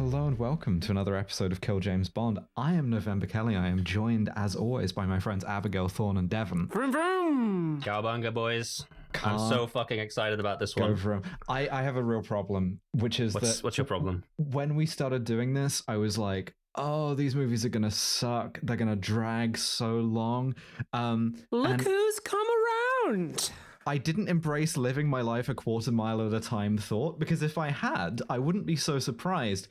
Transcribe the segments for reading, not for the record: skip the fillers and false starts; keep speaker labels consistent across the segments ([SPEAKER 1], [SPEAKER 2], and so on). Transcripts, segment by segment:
[SPEAKER 1] Hello and welcome to another episode of Kill James Bond. I am November Kelly. I am joined, as always, by my friends Abigail, Thorne, and Devon.
[SPEAKER 2] Vroom vroom!
[SPEAKER 3] Cowabunga, boys. I'm so fucking excited about this one.
[SPEAKER 1] I have a real problem, which is
[SPEAKER 3] what's your problem?
[SPEAKER 1] When we started doing this, I was like, oh, these movies are going to suck. They're going to drag so long.
[SPEAKER 2] Look who's come around!
[SPEAKER 1] I didn't embrace living my life a quarter mile at a time thought, because if I had, I wouldn't be so surprised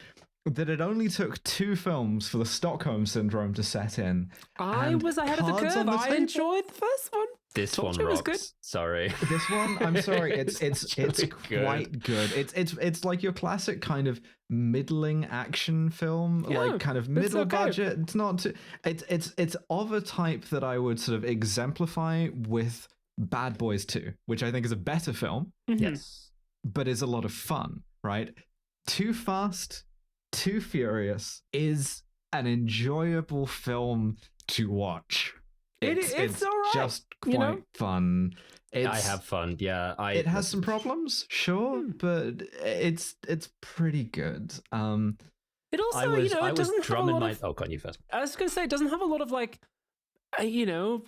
[SPEAKER 1] that it only took 2 films for the Stockholm Syndrome to set in.
[SPEAKER 2] I was ahead of the curve. I enjoyed the first one.
[SPEAKER 3] This one rocks. Was good. Sorry.
[SPEAKER 1] This one, I'm sorry. It's
[SPEAKER 3] really
[SPEAKER 1] quite good. It's like your classic kind of middling action film, like kind of middle budget. It's not too, it's of a type that I would sort of exemplify with Bad Boys 2, which I think is a better film.
[SPEAKER 2] Mm-hmm.
[SPEAKER 3] Yes.
[SPEAKER 1] But is a lot of fun, right? 2Fast2Furious is an enjoyable film to watch. It's all right. Just quite fun.
[SPEAKER 3] I have fun. Yeah,
[SPEAKER 1] it has some problems, sure, but it's pretty good.
[SPEAKER 2] It also, it doesn't have a lot of.
[SPEAKER 3] Oh, God, you first.
[SPEAKER 2] I was going to say, it doesn't have a lot of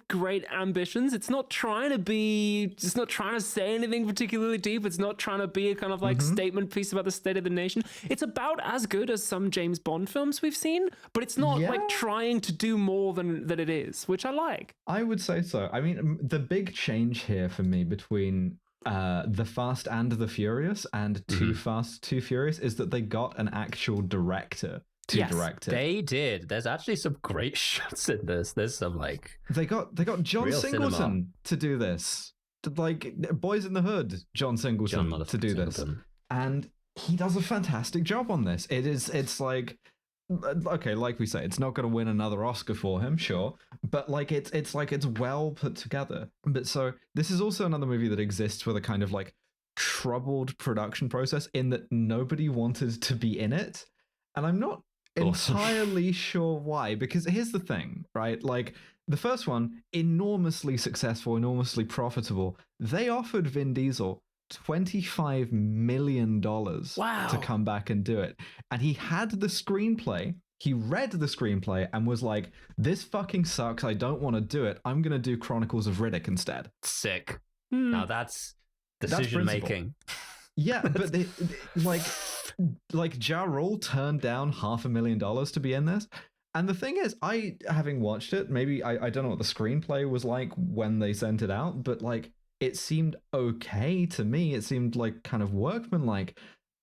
[SPEAKER 2] great ambitions. It's not trying to say anything particularly deep. It's not trying to be a kind of statement piece about the state of the nation. It's about as good as some James Bond films we've seen, but it's not trying to do more than it is, which I like.
[SPEAKER 1] I would say so. I mean, the big change here for me between The Fast and the Furious and 2Fast2Furious is that they got an actual director to direct it.
[SPEAKER 3] They did. There's actually some great shots in this. There's some they got
[SPEAKER 1] John Singleton to do this. Like Boys in the Hood, John Singleton to do this. And he does a fantastic job on this. It's like, okay, like we say, it's not going to win another Oscar for him, sure, but it's well put together. But so this is also another movie that exists with a kind of like troubled production process in that nobody wanted to be in it. And I'm not entirely sure why, because here's the thing, right? Like the first one, enormously successful, enormously profitable. They offered Vin Diesel $25 million to come back and do it. And he had the screenplay. He read the screenplay and was like, this fucking sucks. I don't want to do it. I'm going to do Chronicles of Riddick instead.
[SPEAKER 3] Sick. Now that's decision making.
[SPEAKER 1] Yeah, but they Ja Rule turned down $500,000 to be in this. And the thing is, having watched it, maybe I don't know what the screenplay was like when they sent it out, but like it seemed okay to me. It seemed like kind of workmanlike.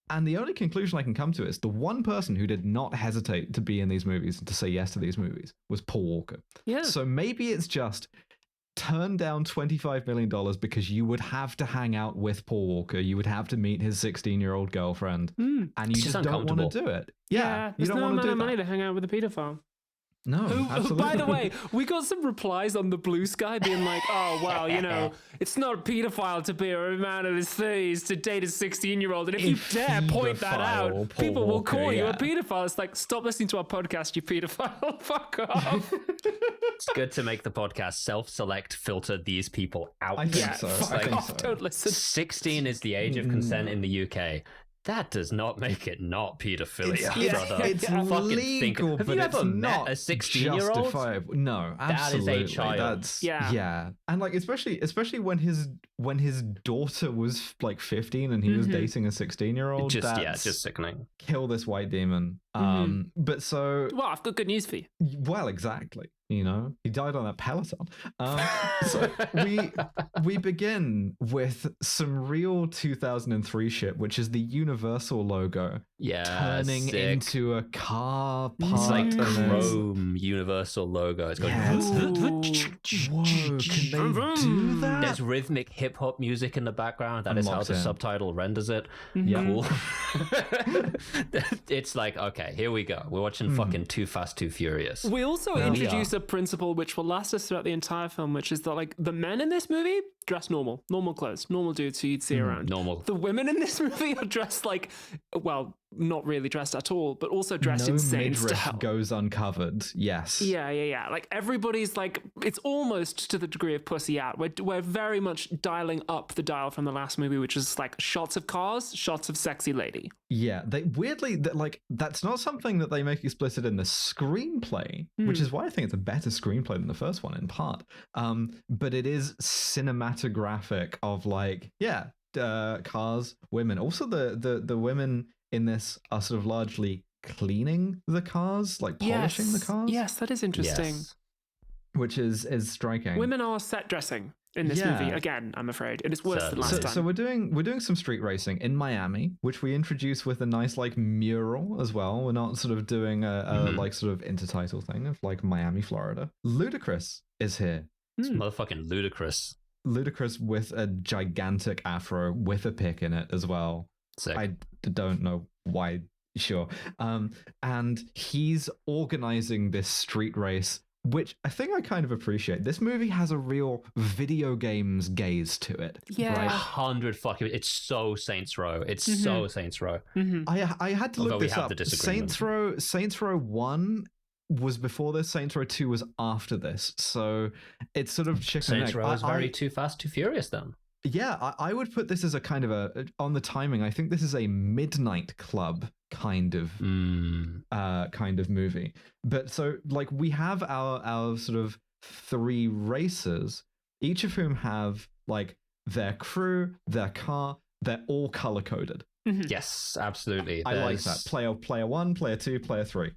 [SPEAKER 1] And the only conclusion I can come to is the one person who did not hesitate to be in these movies and to say yes to these movies was Paul Walker.
[SPEAKER 2] Yeah.
[SPEAKER 1] So maybe it's just turn down $25 million because you would have to hang out with Paul Walker. You would have to meet his 16-year-old girlfriend. And you just don't want to do it. Yeah,
[SPEAKER 2] there's
[SPEAKER 1] you don't want to do that.
[SPEAKER 2] money to hang out with a pedophile.
[SPEAKER 1] No, absolutely.
[SPEAKER 2] By the way, we got some replies on the Blue Sky being like, oh, well, it's not a pedophile to be a man in his 30s to date a 16-year-old. And if you dare point that out, people will call you a pedophile. It's like, stop listening to our podcast, you pedophile. Fuck off.
[SPEAKER 3] It's good to make the podcast self-select, filter these people out.
[SPEAKER 1] I think so.
[SPEAKER 2] Fuck off, don't listen.
[SPEAKER 3] 16 is the age of consent in the UK. That does not make it not pedophilia, brother.
[SPEAKER 1] It's legal,
[SPEAKER 3] Have
[SPEAKER 1] but
[SPEAKER 3] you ever
[SPEAKER 1] it's
[SPEAKER 3] met
[SPEAKER 1] not
[SPEAKER 3] a 16-year-old?
[SPEAKER 1] Justifiable. No, absolutely.
[SPEAKER 3] That is a child.
[SPEAKER 1] That's, yeah. And like, especially when his daughter was like 15 and he was dating a 16-year-old.
[SPEAKER 3] Just sickening.
[SPEAKER 1] Kill this white demon. But so...
[SPEAKER 2] Well, I've got good news for you.
[SPEAKER 1] Well, exactly. He died on that Peloton. So we begin with some real 2003 shit, which is the Universal logo turning into a car part.
[SPEAKER 3] It's like chrome Universal logo. It's going.
[SPEAKER 1] Whoa, can they do that?
[SPEAKER 3] There's rhythmic hip hop music in the background. That is how the subtitle renders it. Cool. It's like, okay, here we go. We're watching fucking 2Fast2Furious.
[SPEAKER 2] We also introduce a principle which will last us throughout the entire film, which is that like the men in this movie dressed normal clothes, normal dudes who you'd see around.
[SPEAKER 3] Normal.
[SPEAKER 2] The women in this movie are dressed like, well, not really dressed at all, but also dressed insane style.
[SPEAKER 1] Goes uncovered. Yes.
[SPEAKER 2] Yeah. Like everybody's like, it's almost to the degree of pussy out. We're very much dialing up the dial from the last movie, which is like shots of cars, shots of sexy lady.
[SPEAKER 1] Yeah, they weirdly that's not something that they make explicit in the screenplay, which is why I think it's a better screenplay than the first one in part. But it is cinematographic of like, cars, women. Also, the women in this are sort of largely cleaning the cars, like polishing the cars.
[SPEAKER 2] Yes, that is interesting.
[SPEAKER 3] Yes.
[SPEAKER 1] Which is striking.
[SPEAKER 2] Women are set dressing in this movie again, I'm afraid. It is worse than last time.
[SPEAKER 1] So we're doing some street racing in Miami, which we introduce with a nice like mural as well. We're not sort of doing a like sort of intertitle thing of like Miami, Florida. Ludacris is here.
[SPEAKER 3] It's motherfucking ludicrous.
[SPEAKER 1] Ludacris with a gigantic afro with a pick in it as well.
[SPEAKER 3] Sick.
[SPEAKER 1] I don't know why. Sure. And he's organizing this street race, which I think I kind of appreciate. This movie has a real video games gaze to it.
[SPEAKER 2] Yeah.
[SPEAKER 3] Right? 100 fucking... It's so Saints Row. It's so Saints Row.
[SPEAKER 1] I had to look this up. Saints Row 1 was before this. Saints Row 2 was after this. So it's sort of chicken
[SPEAKER 3] Saints
[SPEAKER 1] egg.
[SPEAKER 3] Row is very Too Fast, Too Furious then.
[SPEAKER 1] Yeah, I would put this as a kind of on the timing, I think this is a Midnight Club kind of movie. But so like we have our sort of 3 racers, each of whom have like their crew, their car, they're all color coded.
[SPEAKER 3] Yes, absolutely.
[SPEAKER 1] I like that. Player 1, player 2, player 3.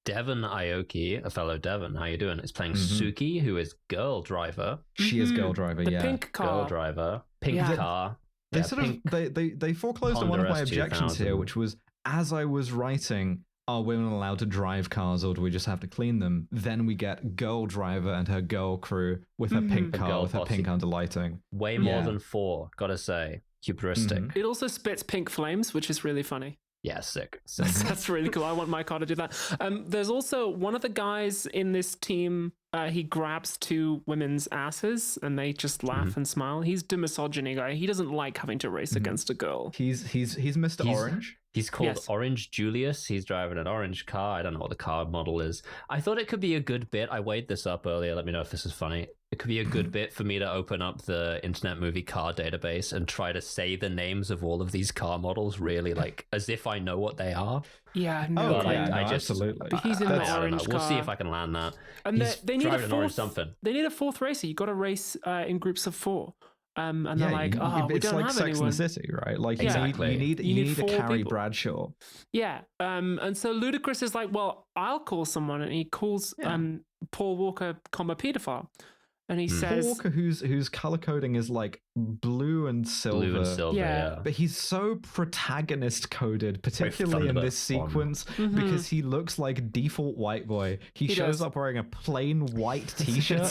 [SPEAKER 3] Devon Aoki, a fellow Devon, how you doing? Is playing Suki, who is girl driver.
[SPEAKER 1] She is girl driver,
[SPEAKER 2] the pink car.
[SPEAKER 3] Girl driver. Pink car.
[SPEAKER 1] They they foreclosed on one of my objections here, which was, as I was writing, are women allowed to drive cars or do we just have to clean them? Then we get girl driver and her girl crew with her pink car, with her pink underlighting.
[SPEAKER 3] Way more than 4, gotta say. Hubristic.
[SPEAKER 2] It also spits pink flames, which is really funny.
[SPEAKER 3] Yeah, sick.
[SPEAKER 2] That's really cool. I want my car to do that. There's also one of the guys in this team. He grabs 2 women's asses and they just laugh and smile. He's the misogyny guy. He doesn't like having to race against a girl.
[SPEAKER 1] He's Mr. Orange.
[SPEAKER 3] He's called Orange Julius. He's driving an orange car. I don't know what the car model is. I thought it could be a good bit. I weighed this up earlier. Let me know if this is funny. It could be a good bit for me to open up the Internet Movie Car database and try to say the names of all of these car models really like as if I know what they are.
[SPEAKER 2] Yeah, no.
[SPEAKER 3] But I just,
[SPEAKER 1] absolutely.
[SPEAKER 2] But he's in the orange car.
[SPEAKER 3] We'll see if I can land that.
[SPEAKER 2] And they need
[SPEAKER 3] driving an orange something.
[SPEAKER 2] They need a 4th racer. You got to race in groups of 4. And they're like, we don't have anyone.
[SPEAKER 1] It's like Sex and the City, right? Like you need a Carrie Bradshaw.
[SPEAKER 2] Yeah. And so Ludacris is like, well, I'll call someone, and he calls Paul Walker, pedophile. And he says,
[SPEAKER 1] Paul Walker, whose color coding is like blue and silver.
[SPEAKER 2] Yeah.
[SPEAKER 1] But he's so protagonist coded, particularly in this sequence, because he looks like default white boy. He shows up wearing a plain white t-shirt.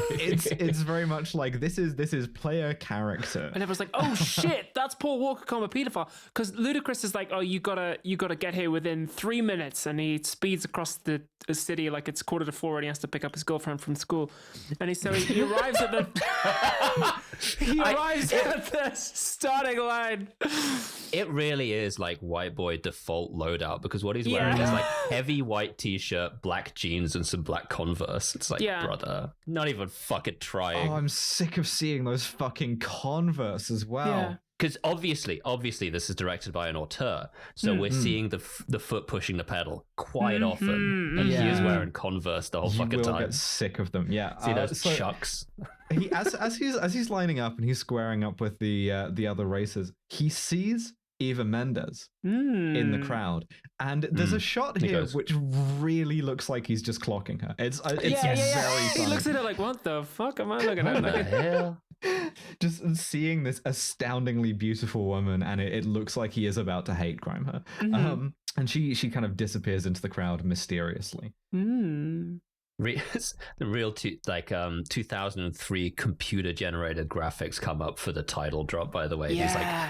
[SPEAKER 1] It's very much like this is player character.
[SPEAKER 2] And everyone's like, oh shit, that's Paul Walker, pedophile. Because Ludacris is like, oh, you gotta get here within 3 minutes, and he speeds across the city like it's 3:45 and he has to pick up his girlfriend from school. And he arrives at the at the starting line.
[SPEAKER 3] It really is like white boy default loadout, because what he's wearing is like heavy white t-shirt, black jeans, and some black Converse. It's like, brother, not even fucking trying.
[SPEAKER 1] Oh, I'm sick of seeing those fucking Converse as well.
[SPEAKER 2] Yeah.
[SPEAKER 3] Because obviously, this is directed by an auteur, so we're seeing the foot pushing the pedal quite often, and he is wearing Converse the whole fucking time.
[SPEAKER 1] You will get sick of them. Yeah,
[SPEAKER 3] see those chucks.
[SPEAKER 1] He as he's lining up and he's squaring up with the other racers, he sees Eva Mendes in the crowd, and there's a shot here which really looks like he's just clocking her. It's very funny.
[SPEAKER 2] He looks at her like, what the fuck am I looking at?
[SPEAKER 3] What the hell?
[SPEAKER 1] Just seeing this astoundingly beautiful woman, and it looks like he is about to hate crime her. And she kind of disappears into the crowd mysteriously.
[SPEAKER 3] The real 2003 computer generated graphics come up for the title drop, by the way. These like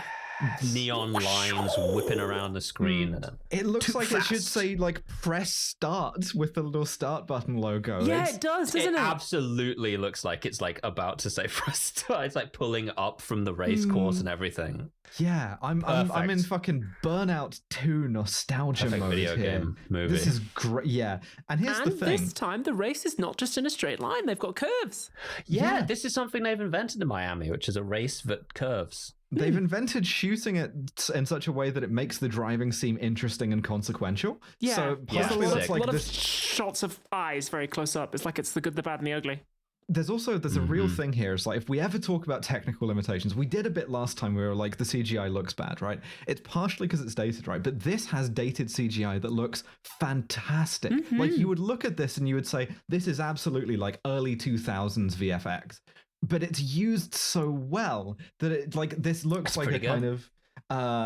[SPEAKER 3] neon lines whipping around the screen.
[SPEAKER 1] It looks like
[SPEAKER 2] fast.
[SPEAKER 1] it should say like press start with the little start button logo.
[SPEAKER 2] Yeah, it does, doesn't it?
[SPEAKER 3] Absolutely looks like it's like about to say press start. It's like pulling up from the race course and everything.
[SPEAKER 1] Yeah, I'm in fucking Burnout 2 nostalgia mode
[SPEAKER 3] video
[SPEAKER 1] here.
[SPEAKER 3] game movie.
[SPEAKER 1] This is great. Yeah, and here's the thing.
[SPEAKER 2] This time the race is not just in a straight line; they've got curves.
[SPEAKER 3] Yeah, this is something they've invented in Miami, which is a race that curves.
[SPEAKER 1] They've invented shooting it in such a way that it makes the driving seem interesting and consequential.
[SPEAKER 2] Yeah,
[SPEAKER 1] so partially
[SPEAKER 2] a
[SPEAKER 1] that's like
[SPEAKER 2] lot
[SPEAKER 1] this.
[SPEAKER 2] of shots of eyes very close up. It's like it's the good, the bad, and the ugly.
[SPEAKER 1] There's a real thing here. It's like if we ever talk about technical limitations, we did a bit last time. We were like the CGI looks bad, right? It's partially because it's dated, right? But this has dated CGI that looks fantastic. Like you would look at this and you would say this is absolutely like early 2000s VFX, but it's used so well that it like this looks like a kind of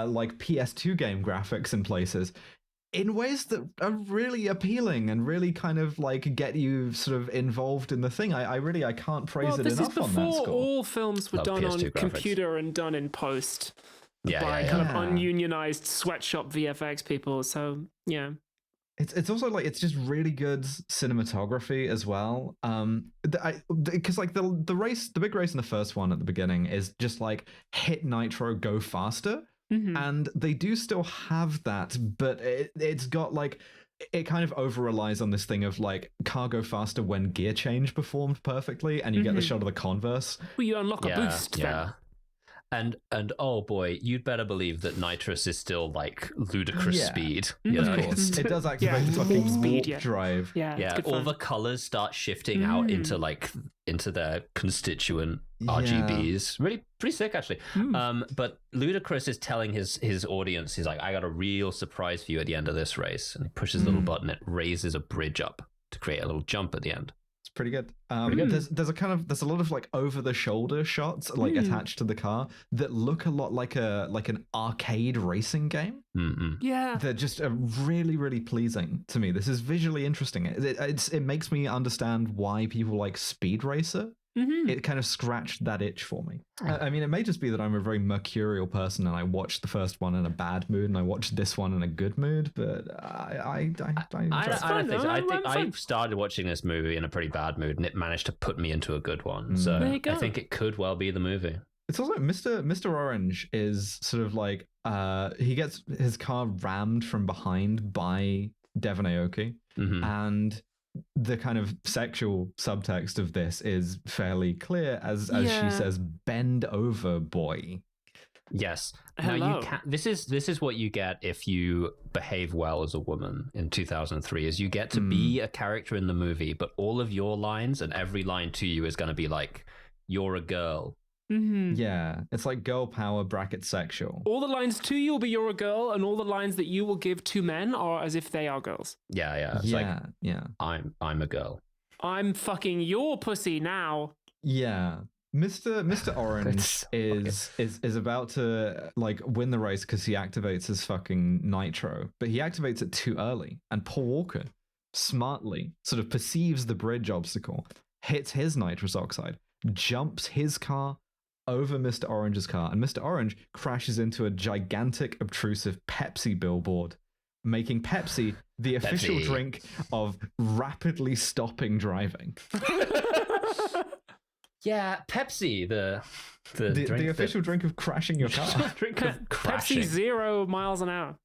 [SPEAKER 1] like PS2 game graphics in places, in ways that are really appealing and really kind of like get you sort of involved in the thing. I can't praise it enough on that
[SPEAKER 2] This is before
[SPEAKER 1] score.
[SPEAKER 2] all films were done on
[SPEAKER 3] PS2 graphics.
[SPEAKER 2] computer and done in post by
[SPEAKER 3] Yeah.
[SPEAKER 2] kind of ununionized sweatshop VFX people. So yeah.
[SPEAKER 1] It's also like it's just really good cinematography as well. Because like the big race in the first one at the beginning is just like hit nitro, go faster. And they do still have that, but it's got like it kind of over relies on this thing of like car go faster when gear change performed perfectly, and you get the shot of the converse.
[SPEAKER 2] Well, you unlock a boost.
[SPEAKER 3] Yeah.
[SPEAKER 2] Then.
[SPEAKER 3] And oh boy, you'd better believe that nitrous is still like ludicrous speed. You know?
[SPEAKER 1] Of course, it does activate the fucking
[SPEAKER 2] speed,
[SPEAKER 1] warp drive.
[SPEAKER 2] Yeah,
[SPEAKER 3] Yeah,
[SPEAKER 2] it's good
[SPEAKER 3] all
[SPEAKER 2] fun.
[SPEAKER 3] the colors start shifting out into their constituent RGBs. Really pretty sick actually. But Ludacris is telling his audience, he's like, I got a real surprise for you at the end of this race. And he pushes a little button, it raises a bridge up to create a little jump at the end.
[SPEAKER 1] It's pretty good. There's a lot of like over the shoulder shots like attached to the car that look a lot like an arcade racing game.
[SPEAKER 2] Yeah,
[SPEAKER 1] They're just really, really pleasing to me. This is visually interesting. It makes me understand why people like Speed Racer. It kind of scratched that itch for me. I mean, it may just be that I'm a very mercurial person and I watched the first one in a bad mood and I watched this one in a good mood, but I don't think so.
[SPEAKER 3] I think I started watching this movie in a pretty bad mood and it managed to put me into a good one. So
[SPEAKER 2] There you go.
[SPEAKER 3] I think it could well be the movie.
[SPEAKER 1] It's also Mr. Orange is sort of like he gets his car rammed from behind by Devon Aoki, and the kind of sexual subtext of this is fairly clear as she says, "Bend over, boy."
[SPEAKER 3] Yes.
[SPEAKER 2] Hello.
[SPEAKER 3] Now you can. This is what you get if you behave well as a woman in 2003. Is you get to be a character in the movie, but all of your lines and every line to you is going to be like, "You're a girl."
[SPEAKER 1] Yeah, it's like girl power bracket sexual.
[SPEAKER 2] All the lines to you will be you're a girl, and all the lines that you will give to men are as if they are girls.
[SPEAKER 3] Yeah. It's like, I'm a girl.
[SPEAKER 2] I'm fucking your pussy now.
[SPEAKER 1] Yeah. Mr. Orange is about to like win the race because he activates his fucking nitro, but he activates it too early. And Paul Walker smartly sort of perceives the bridge obstacle, hits his nitrous oxide, jumps his car over Mr. Orange's car, and Mr. Orange crashes into a gigantic, obtrusive Pepsi billboard, making Pepsi the official drink of rapidly stopping driving.
[SPEAKER 3] Yeah, Pepsi, the
[SPEAKER 1] official drink of crashing your car.
[SPEAKER 3] drink of crashing.
[SPEAKER 2] Pepsi 0 miles an hour.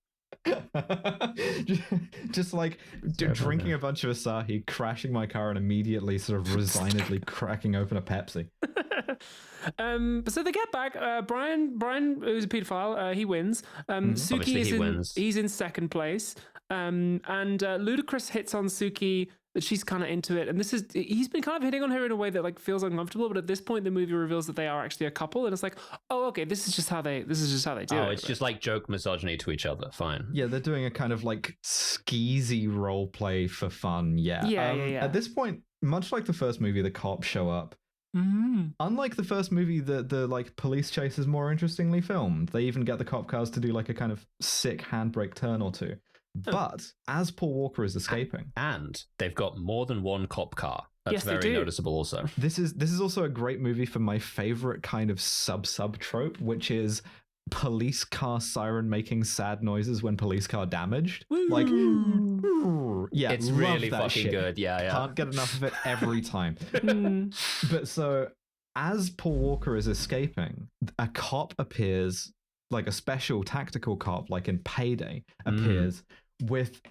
[SPEAKER 1] Just like drinking a bunch of Asahi, crashing my car, and immediately sort of resignedly cracking open a Pepsi.
[SPEAKER 2] So they get back. Brian, who's a paedophile, he wins. Suki wins. He's in second place. And Ludacris hits on Suki. That she's kind of into it, and he's been kind of hitting on her in a way that like feels uncomfortable. But at this point, the movie reveals that they are actually a couple, and it's like, oh, okay, this is just how they do it.
[SPEAKER 3] Oh, it's just like joke misogyny to each other. Fine.
[SPEAKER 1] Yeah, they're doing a kind of like skeezy role play for fun. Yeah. At this point, much like the first movie, the cops show up. Unlike the first movie, the like police chase is more interestingly filmed. They even get the cop cars to do like a kind of sick handbrake turn or two. But as Paul Walker is escaping,
[SPEAKER 3] and they've got more than one cop car. That's
[SPEAKER 2] Yes, they
[SPEAKER 3] very
[SPEAKER 2] do.
[SPEAKER 3] noticeable. Also,
[SPEAKER 1] this is also a great movie for my favorite kind of sub trope, which is police car siren making sad noises when police car damaged.
[SPEAKER 2] Woo.
[SPEAKER 1] Like, yeah,
[SPEAKER 3] It's really
[SPEAKER 1] that
[SPEAKER 3] fucking
[SPEAKER 1] shit.
[SPEAKER 3] good. Yeah.
[SPEAKER 1] Can't get enough of it every time. But so as Paul Walker is escaping, a cop appears, like a special tactical cop, like in Payday, appears with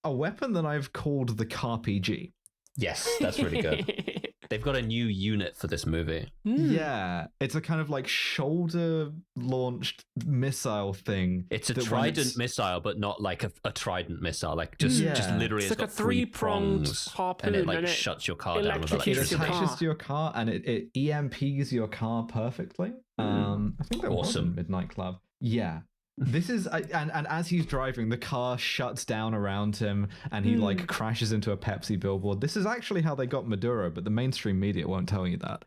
[SPEAKER 1] a weapon that I've called the Carpg.
[SPEAKER 3] Yes, that's really good. They've got a new unit for this movie.
[SPEAKER 1] Yeah, it's a kind of like shoulder-launched missile thing.
[SPEAKER 3] It's a trident missile, but not like a trident missile. Like just literally,
[SPEAKER 2] it's like
[SPEAKER 3] got
[SPEAKER 2] a three-pronged harpoon,
[SPEAKER 3] and it like shuts your car down with
[SPEAKER 1] It
[SPEAKER 3] electricity.
[SPEAKER 1] attaches to your car and it EMPs your car perfectly. I think that was in Midnight Club. Yeah. This is and as he's driving, the car shuts down around him and he like crashes into a Pepsi billboard. This is actually how they got Maduro, but the mainstream media won't tell you that.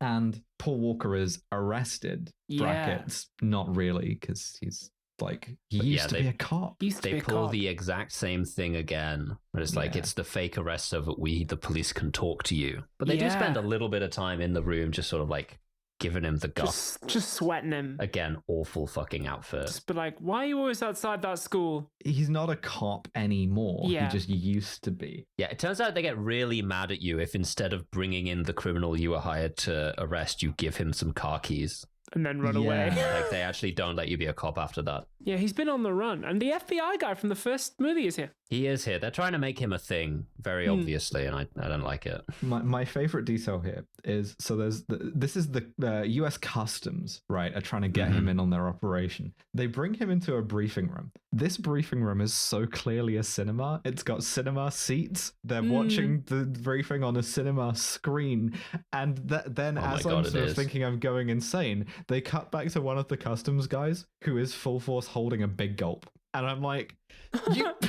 [SPEAKER 1] And Paul Walker is arrested. Brackets, not really, because he's like he used to be a cop.
[SPEAKER 3] They pull the exact same thing again. But it's like it's the fake arrest so that we, the police, can talk to you. But they do spend a little bit of time in the room, just sort of like giving him the guff.
[SPEAKER 2] Just sweating him.
[SPEAKER 3] Again, awful fucking outfit.
[SPEAKER 2] Just be like, why are you always outside that school?
[SPEAKER 1] He's not a cop anymore.
[SPEAKER 2] Yeah.
[SPEAKER 1] He just used to be.
[SPEAKER 3] Yeah, it turns out they get really mad at you if instead of bringing in the criminal you were hired to arrest, you give him some car keys.
[SPEAKER 2] And then run away.
[SPEAKER 3] Like they actually don't let you be a cop after that.
[SPEAKER 2] Yeah, he's been on the run. And the FBI guy from the first movie is here.
[SPEAKER 3] He is here. They're trying to make him a thing, very obviously, and I don't like it.
[SPEAKER 1] My favorite detail here is, so this is the US Customs, right, are trying to get him in on their operation. They bring him into a briefing room. This briefing room is so clearly a cinema. It's got cinema seats. They're watching the briefing on a cinema screen. And then as I'm sort of thinking I'm going insane, they cut back to one of the customs guys who is full force holding a big gulp. And I'm like,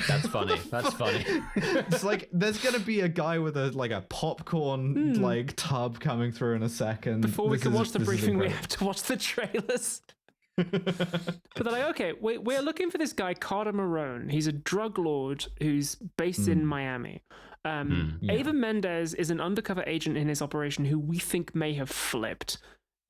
[SPEAKER 3] that's funny. That's funny.
[SPEAKER 1] It's like there's gonna be a guy with a popcorn like tub coming through in a second.
[SPEAKER 2] Before we can watch the briefing, we have to watch the trailers. But they're like, okay, we're looking for this guy Carter Marone. He's a drug lord who's based in Miami. Ava Mendez is an undercover agent in his operation who we think may have flipped.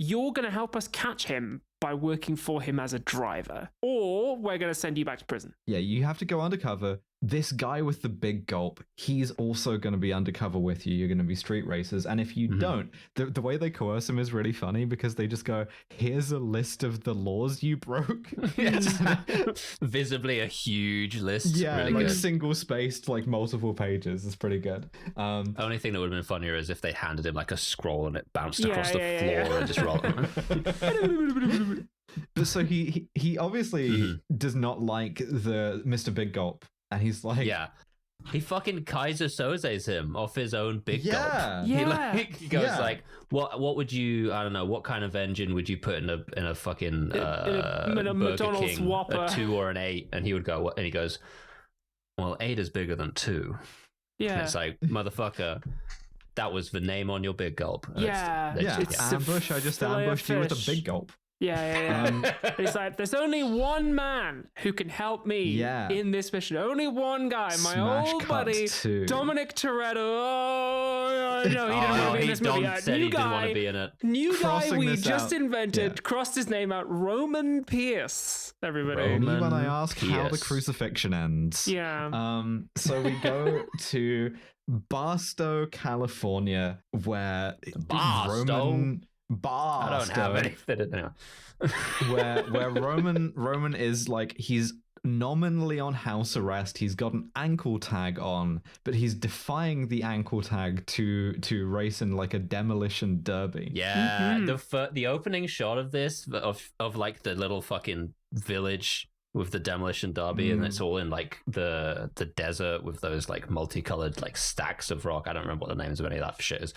[SPEAKER 2] You're going to help us catch him by working for him as a driver, or we're going to send you back to prison.
[SPEAKER 1] Yeah, you have to go undercover. This guy with the big gulp, he's also going to be undercover with you. You're going to be street racers. And if you don't, the way they coerce him is really funny because they just go, here's a list of the laws you broke.
[SPEAKER 3] Visibly a huge list.
[SPEAKER 1] Yeah,
[SPEAKER 3] really
[SPEAKER 1] like
[SPEAKER 3] good.
[SPEAKER 1] single-spaced, like multiple pages. It's pretty good.
[SPEAKER 3] Only thing that would have been funnier is if they handed him like a scroll and it bounced across the floor and just rolled.
[SPEAKER 1] But so he obviously does not like the Mr. Big Gulp. And he's like,
[SPEAKER 3] he fucking Kaiser Soze's him off his own big gulp. He goes like, what would you, I don't know, what kind of engine would you put in a fucking
[SPEAKER 2] in a
[SPEAKER 3] Burger
[SPEAKER 2] McDonald's
[SPEAKER 3] King,
[SPEAKER 2] Whopper,
[SPEAKER 3] a 2 or an 8? And he would go, and he goes, well, 8 is bigger than 2.
[SPEAKER 2] Yeah,
[SPEAKER 3] and it's like, motherfucker, that was the name on your big gulp.
[SPEAKER 1] It's ambush. I just ambushed you with a big gulp.
[SPEAKER 2] Yeah. It's like, there's only one man who can help me in this mission. Only one guy, my old buddy, Dominic Toretto. Oh, no, he didn't want to be in this movie.
[SPEAKER 3] Said he didn't want to be in it.
[SPEAKER 2] New guy we just invented, crossed his name out, Roman Pearce, everybody.
[SPEAKER 1] Me when I ask how the crucifixion ends.
[SPEAKER 2] Yeah.
[SPEAKER 1] So we go to Barstow, California, where Roman...
[SPEAKER 3] I don't have anything.
[SPEAKER 1] where Roman is like, he's nominally on house arrest. He's got an ankle tag on, but he's defying the ankle tag to race in like a demolition derby.
[SPEAKER 3] Yeah, the opening shot of this of like the little fucking village with the demolition derby, and it's all in like the desert with those like multicolored like stacks of rock. I don't remember what the names of any of that shit is.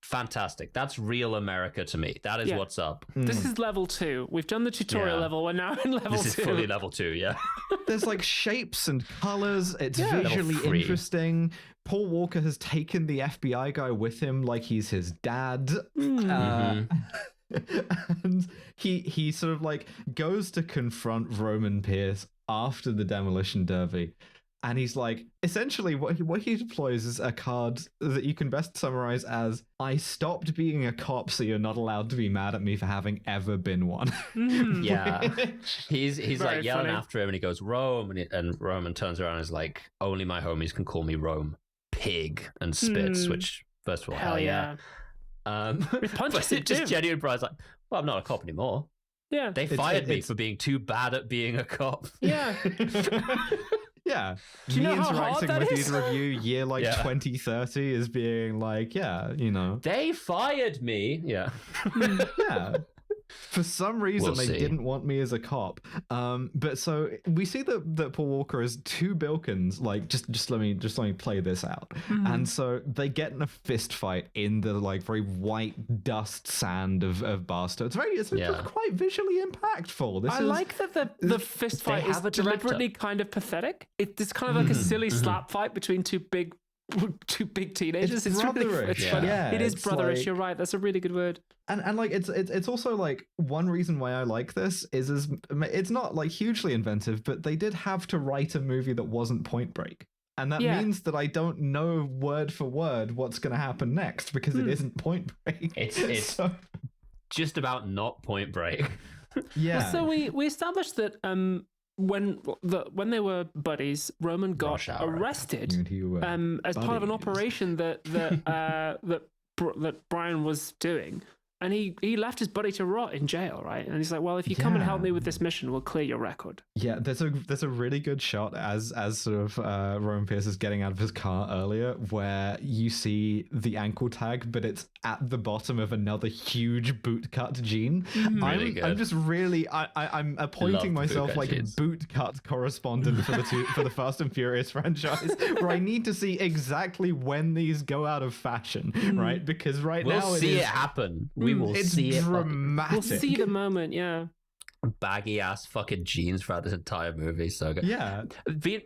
[SPEAKER 3] Fantastic. That's real America to me. That is what's up.
[SPEAKER 2] This is level 2. We've done the tutorial level. We're now in level 2.
[SPEAKER 3] This is fully level 2, yeah.
[SPEAKER 1] There's like shapes and colors. It's visually interesting. Paul Walker has taken the FBI guy with him like he's his dad. And he sort of like goes to confront Roman Pearce after the demolition derby. And he's like, essentially what he deploys is a card that you can best summarize as, I stopped being a cop, so you're not allowed to be mad at me for having ever been one.
[SPEAKER 3] Yeah. He's like yelling
[SPEAKER 2] funny.
[SPEAKER 3] after him, and he goes, Rome, and Roman turns around and is like, only my homies can call me Rome, pig, and spits, which, first of all, hell yeah.
[SPEAKER 2] Punches
[SPEAKER 3] but just genuine pride's like, well, I'm not a cop anymore.
[SPEAKER 2] Yeah.
[SPEAKER 3] They fired me for being too bad at being a cop.
[SPEAKER 2] Yeah.
[SPEAKER 1] Yeah.
[SPEAKER 2] Do you know how hard that
[SPEAKER 1] with
[SPEAKER 2] is?
[SPEAKER 1] either of you year 2030 is being like,
[SPEAKER 3] They fired me. Yeah.
[SPEAKER 1] Yeah. For some reason,
[SPEAKER 3] We'll
[SPEAKER 1] they
[SPEAKER 3] see.
[SPEAKER 1] didn't want me as a cop. But so we see that Paul Walker has two Bilkins. Like, just let me play this out. And so they get in a fist fight in the like very white dust sand of Barstow. It's quite visually impactful.
[SPEAKER 2] I like that the fist fight is
[SPEAKER 3] have a
[SPEAKER 2] deliberately kind of pathetic. It's kind of like a silly slap fight between two big teenagers. It's really
[SPEAKER 1] brotherish.
[SPEAKER 2] funny.
[SPEAKER 1] Yeah,
[SPEAKER 2] it is
[SPEAKER 1] it's
[SPEAKER 2] brotherish.
[SPEAKER 1] like-
[SPEAKER 2] You're right. That's a really good word.
[SPEAKER 1] And like it's also like one reason why I like this is it's not like hugely inventive, but they did have to write a movie that wasn't Point Break. And that means that I don't know word for word what's going to happen next because it isn't Point Break.
[SPEAKER 3] It's
[SPEAKER 1] so,
[SPEAKER 3] just about not Point Break.
[SPEAKER 1] yeah.
[SPEAKER 2] So we established that when they were buddies, Roman got
[SPEAKER 3] Rush hour.
[SPEAKER 2] arrested as part of an
[SPEAKER 1] buddies.
[SPEAKER 2] operation that Brian was doing. And he left his buddy to rot in jail, right? And he's like, well, if you come and help me with this mission, we'll clear your record.
[SPEAKER 1] Yeah, there's a really good shot as sort of Roman Pearce is getting out of his car earlier, where you see the ankle tag, but it's at the bottom of another huge bootcut jean.
[SPEAKER 3] Really good.
[SPEAKER 1] I'm just really I'm appointing
[SPEAKER 3] Love
[SPEAKER 1] myself
[SPEAKER 3] bootcut
[SPEAKER 1] like
[SPEAKER 3] jeans.
[SPEAKER 1] a bootcut correspondent for the Fast and Furious franchise, where I need to see exactly when these go out of fashion, right? Because right
[SPEAKER 3] We'll
[SPEAKER 1] now
[SPEAKER 3] see it happen. We will
[SPEAKER 1] it's
[SPEAKER 3] see it.
[SPEAKER 1] dramatic.
[SPEAKER 2] We'll see the moment, yeah.
[SPEAKER 3] Baggy ass fucking jeans throughout this entire movie. So good.
[SPEAKER 1] Yeah.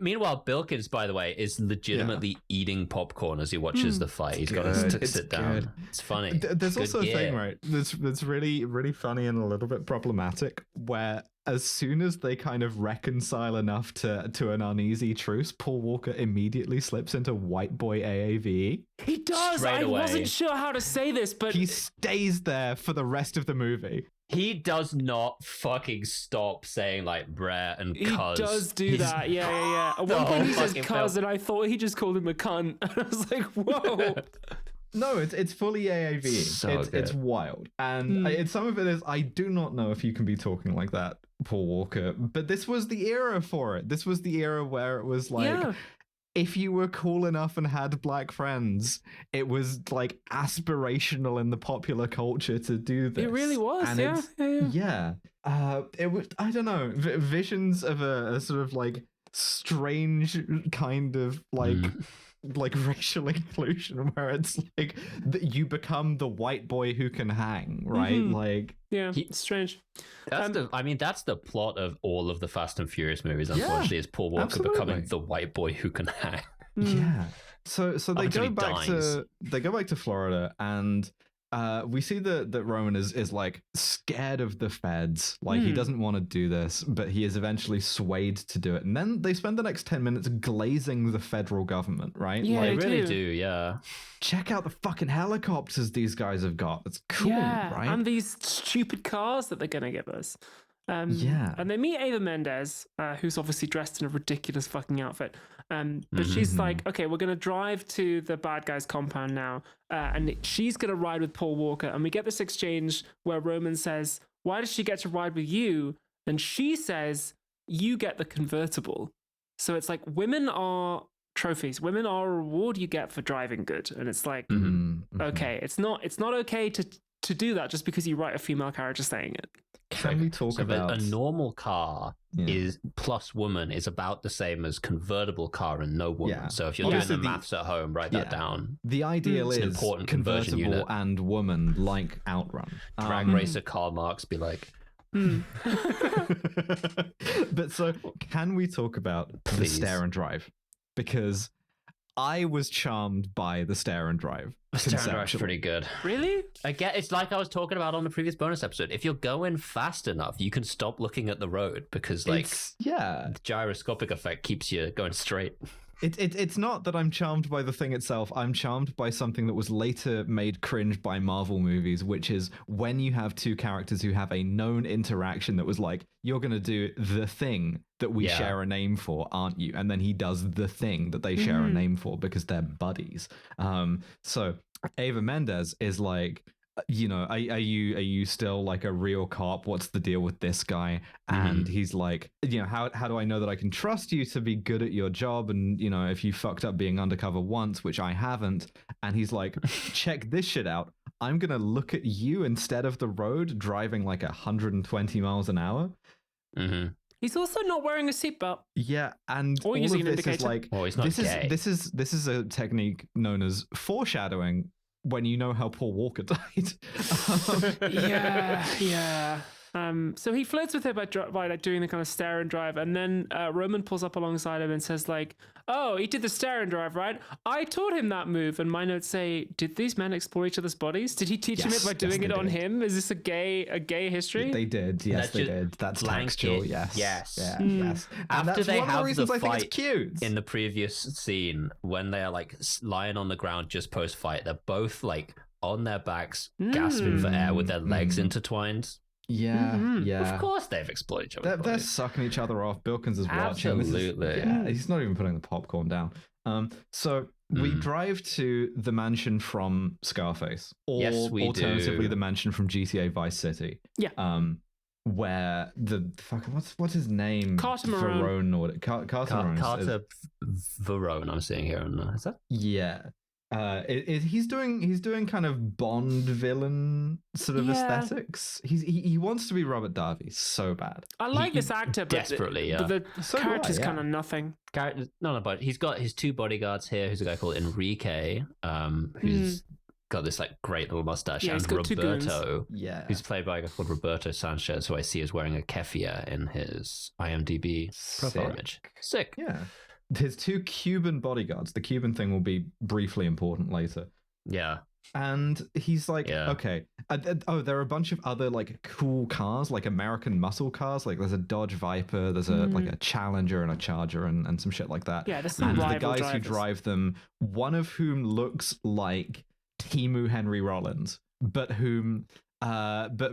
[SPEAKER 3] Meanwhile, Bilkins, by the way, is legitimately eating popcorn as he watches the fight. He's got to
[SPEAKER 1] It's
[SPEAKER 3] sit down.
[SPEAKER 1] good.
[SPEAKER 3] It's funny.
[SPEAKER 1] There's
[SPEAKER 3] Good
[SPEAKER 1] also a
[SPEAKER 3] gear.
[SPEAKER 1] thing, right? That's really, really funny and a little bit problematic, where as soon as they kind of reconcile enough to an uneasy truce, Paul Walker immediately slips into white boy AAVE.
[SPEAKER 2] He does.
[SPEAKER 3] Straight
[SPEAKER 2] I
[SPEAKER 3] away.
[SPEAKER 2] wasn't sure how to say this, but
[SPEAKER 1] He stays there for the rest of the movie.
[SPEAKER 3] He does not fucking stop saying like "bruh" and
[SPEAKER 2] he
[SPEAKER 3] "cuz."
[SPEAKER 2] does do that. Yeah. At
[SPEAKER 3] The
[SPEAKER 2] one point he
[SPEAKER 3] whole
[SPEAKER 2] says
[SPEAKER 3] fucking
[SPEAKER 2] cuz,
[SPEAKER 3] film.
[SPEAKER 2] and I thought he just called him a cunt. And I was like, whoa.
[SPEAKER 1] No, it's fully AAVE.
[SPEAKER 3] So
[SPEAKER 1] it's
[SPEAKER 3] good.
[SPEAKER 1] wild. And some of it is, I do not know if you can be talking like that, Paul Walker, but this was the era for it. This was the era where it was like,
[SPEAKER 2] Yeah.
[SPEAKER 1] if you were cool enough and had black friends, it was like aspirational in the popular culture to do this.
[SPEAKER 2] It really was.
[SPEAKER 1] And
[SPEAKER 2] Yeah.
[SPEAKER 1] it was, I don't know, visions of a sort of like strange kind of like racial inclusion where it's like you become the white boy who can hang, right? Like,
[SPEAKER 2] Yeah. It's strange.
[SPEAKER 3] That's the plot of all of the Fast and Furious movies. Unfortunately, is Paul Walker
[SPEAKER 1] absolutely.
[SPEAKER 3] becoming the white boy who can hang.
[SPEAKER 1] yeah. So they
[SPEAKER 3] until
[SPEAKER 1] go
[SPEAKER 3] he
[SPEAKER 1] back
[SPEAKER 3] dies.
[SPEAKER 1] to Florida, and we see that Roman is like scared of the feds. Like he doesn't want to do this, but he is eventually swayed to do it. And then they spend the next 10 minutes glazing the federal government, right?
[SPEAKER 2] Yeah,
[SPEAKER 1] Like,
[SPEAKER 3] They really
[SPEAKER 2] do.
[SPEAKER 3] do, yeah.
[SPEAKER 1] check out the fucking helicopters these guys have got. It's cool,
[SPEAKER 2] Yeah.
[SPEAKER 1] right?
[SPEAKER 2] And these stupid cars that they're going to give us.
[SPEAKER 1] Yeah.
[SPEAKER 2] And they meet Ava Mendez, who's obviously dressed in a ridiculous fucking outfit. But she's like, okay, we're going to drive to the bad guy's compound now. And she's going to ride with Paul Walker. And we get this exchange where Roman says, why does she get to ride with you? And she says, you get the convertible. So it's like women are trophies. Women are a reward you get for driving good. And it's like, okay, it's not okay to do that just because you write a female character saying it.
[SPEAKER 1] Can we talk about
[SPEAKER 3] a normal car
[SPEAKER 1] Yeah.
[SPEAKER 3] is plus woman is about the same as convertible car and no woman.
[SPEAKER 1] Yeah.
[SPEAKER 3] So if you're
[SPEAKER 1] Obviously
[SPEAKER 3] doing the
[SPEAKER 1] the-
[SPEAKER 3] maths at home, write that down.
[SPEAKER 1] the ideal
[SPEAKER 3] It's an
[SPEAKER 1] is
[SPEAKER 3] important conversion
[SPEAKER 1] convertible
[SPEAKER 3] unit.
[SPEAKER 1] and woman like Outrun.
[SPEAKER 3] Drag racer Karl Marx be like,
[SPEAKER 1] But so can we talk about the
[SPEAKER 3] Please.
[SPEAKER 1] stare and drive? Because I was charmed by the stare and drive.
[SPEAKER 3] The stare and drive's pretty good.
[SPEAKER 2] Really?
[SPEAKER 3] Again, it's like I was talking about on the previous bonus episode. If you're going fast enough, you can stop looking at the road because, like, the gyroscopic effect keeps you going straight.
[SPEAKER 1] It's not that I'm charmed by the thing itself. I'm charmed by something that was later made cringe by Marvel movies, which is when you have two characters who have a known interaction that was like, you're going to do the thing that we share a name for, aren't you? And then he does the thing that they share a name for because they're buddies. So Eva Mendes is like, you know, are you still like a real cop? What's the deal with this guy? And he's like, you know, how do I know that I can trust you to be good at your job? And, you know, if you fucked up being undercover once, which I haven't. And he's like, check this shit out. I'm going to look at you instead of the road driving like 120 miles an hour.
[SPEAKER 2] He's also not wearing a seatbelt.
[SPEAKER 1] Yeah, and
[SPEAKER 2] or
[SPEAKER 1] all
[SPEAKER 2] using
[SPEAKER 1] of
[SPEAKER 2] an
[SPEAKER 1] this
[SPEAKER 2] indicator.
[SPEAKER 1] is like,
[SPEAKER 3] he's not gay.
[SPEAKER 1] This is a technique known as foreshadowing. When you know how Paul Walker died.
[SPEAKER 2] Yeah. So he flirts with her by like doing the kind of stare and drive, and then Roman pulls up alongside him and says like, "Oh, he did the stare and drive, right? I taught him that move." And my notes say, "Did these men explore each other's bodies? Did he teach him it by doing it on him? Is this a gay history?"
[SPEAKER 1] They did. Yes, they did. That's textual. Yes.
[SPEAKER 3] Yes.
[SPEAKER 1] Yeah, yes. And
[SPEAKER 3] After
[SPEAKER 1] that's
[SPEAKER 3] they
[SPEAKER 1] one of the
[SPEAKER 3] have
[SPEAKER 1] reasons
[SPEAKER 3] the
[SPEAKER 1] I think
[SPEAKER 3] fight
[SPEAKER 1] it's cute.
[SPEAKER 3] in the previous scene, when they are like lying on the ground just post fight, they're both like on their backs, gasping for air with their legs intertwined.
[SPEAKER 1] Yeah.
[SPEAKER 3] Of course they've explored each other.
[SPEAKER 1] They're sucking each other off. Bilkins is watching.
[SPEAKER 3] Absolutely.
[SPEAKER 1] He's not even putting the popcorn down. So we drive to the mansion from Scarface, or
[SPEAKER 3] Yes, we
[SPEAKER 1] alternatively
[SPEAKER 3] do.
[SPEAKER 1] the mansion from GTA Vice City.
[SPEAKER 2] Yeah.
[SPEAKER 1] Where the what's his name?
[SPEAKER 2] Carter Marone.
[SPEAKER 1] Carter Marone.
[SPEAKER 3] Carter Verone, I'm seeing here. Is that?
[SPEAKER 1] Yeah. He's doing kind of Bond villain sort of aesthetics. He wants to be Robert Davi so bad.
[SPEAKER 2] I like this actor, but
[SPEAKER 3] desperately,
[SPEAKER 2] but the
[SPEAKER 1] So do I,
[SPEAKER 2] character's
[SPEAKER 1] yeah.
[SPEAKER 2] kind of nothing.
[SPEAKER 3] No, but he's got his two bodyguards here. Who's a guy called Enrique, who's got this like great little mustache,
[SPEAKER 2] Yeah, he's
[SPEAKER 3] and
[SPEAKER 2] got two goons.
[SPEAKER 3] Roberto,
[SPEAKER 1] Yeah.
[SPEAKER 3] who's played by a guy called Roberto Sanchez, who I see is wearing a keffiyeh in his IMDb profile image. Sick.
[SPEAKER 1] Yeah. His two Cuban bodyguards. The Cuban thing will be briefly important later.
[SPEAKER 3] Yeah.
[SPEAKER 1] And he's like, okay. There are a bunch of other like cool cars, like American muscle cars. Like there's a Dodge Viper, there's a like a Challenger and a Charger and some shit like that.
[SPEAKER 2] Yeah, there's some
[SPEAKER 1] and
[SPEAKER 2] rival
[SPEAKER 1] the guys
[SPEAKER 2] drivers.
[SPEAKER 1] who drive them, one of whom looks like Timu Henry Rollins, but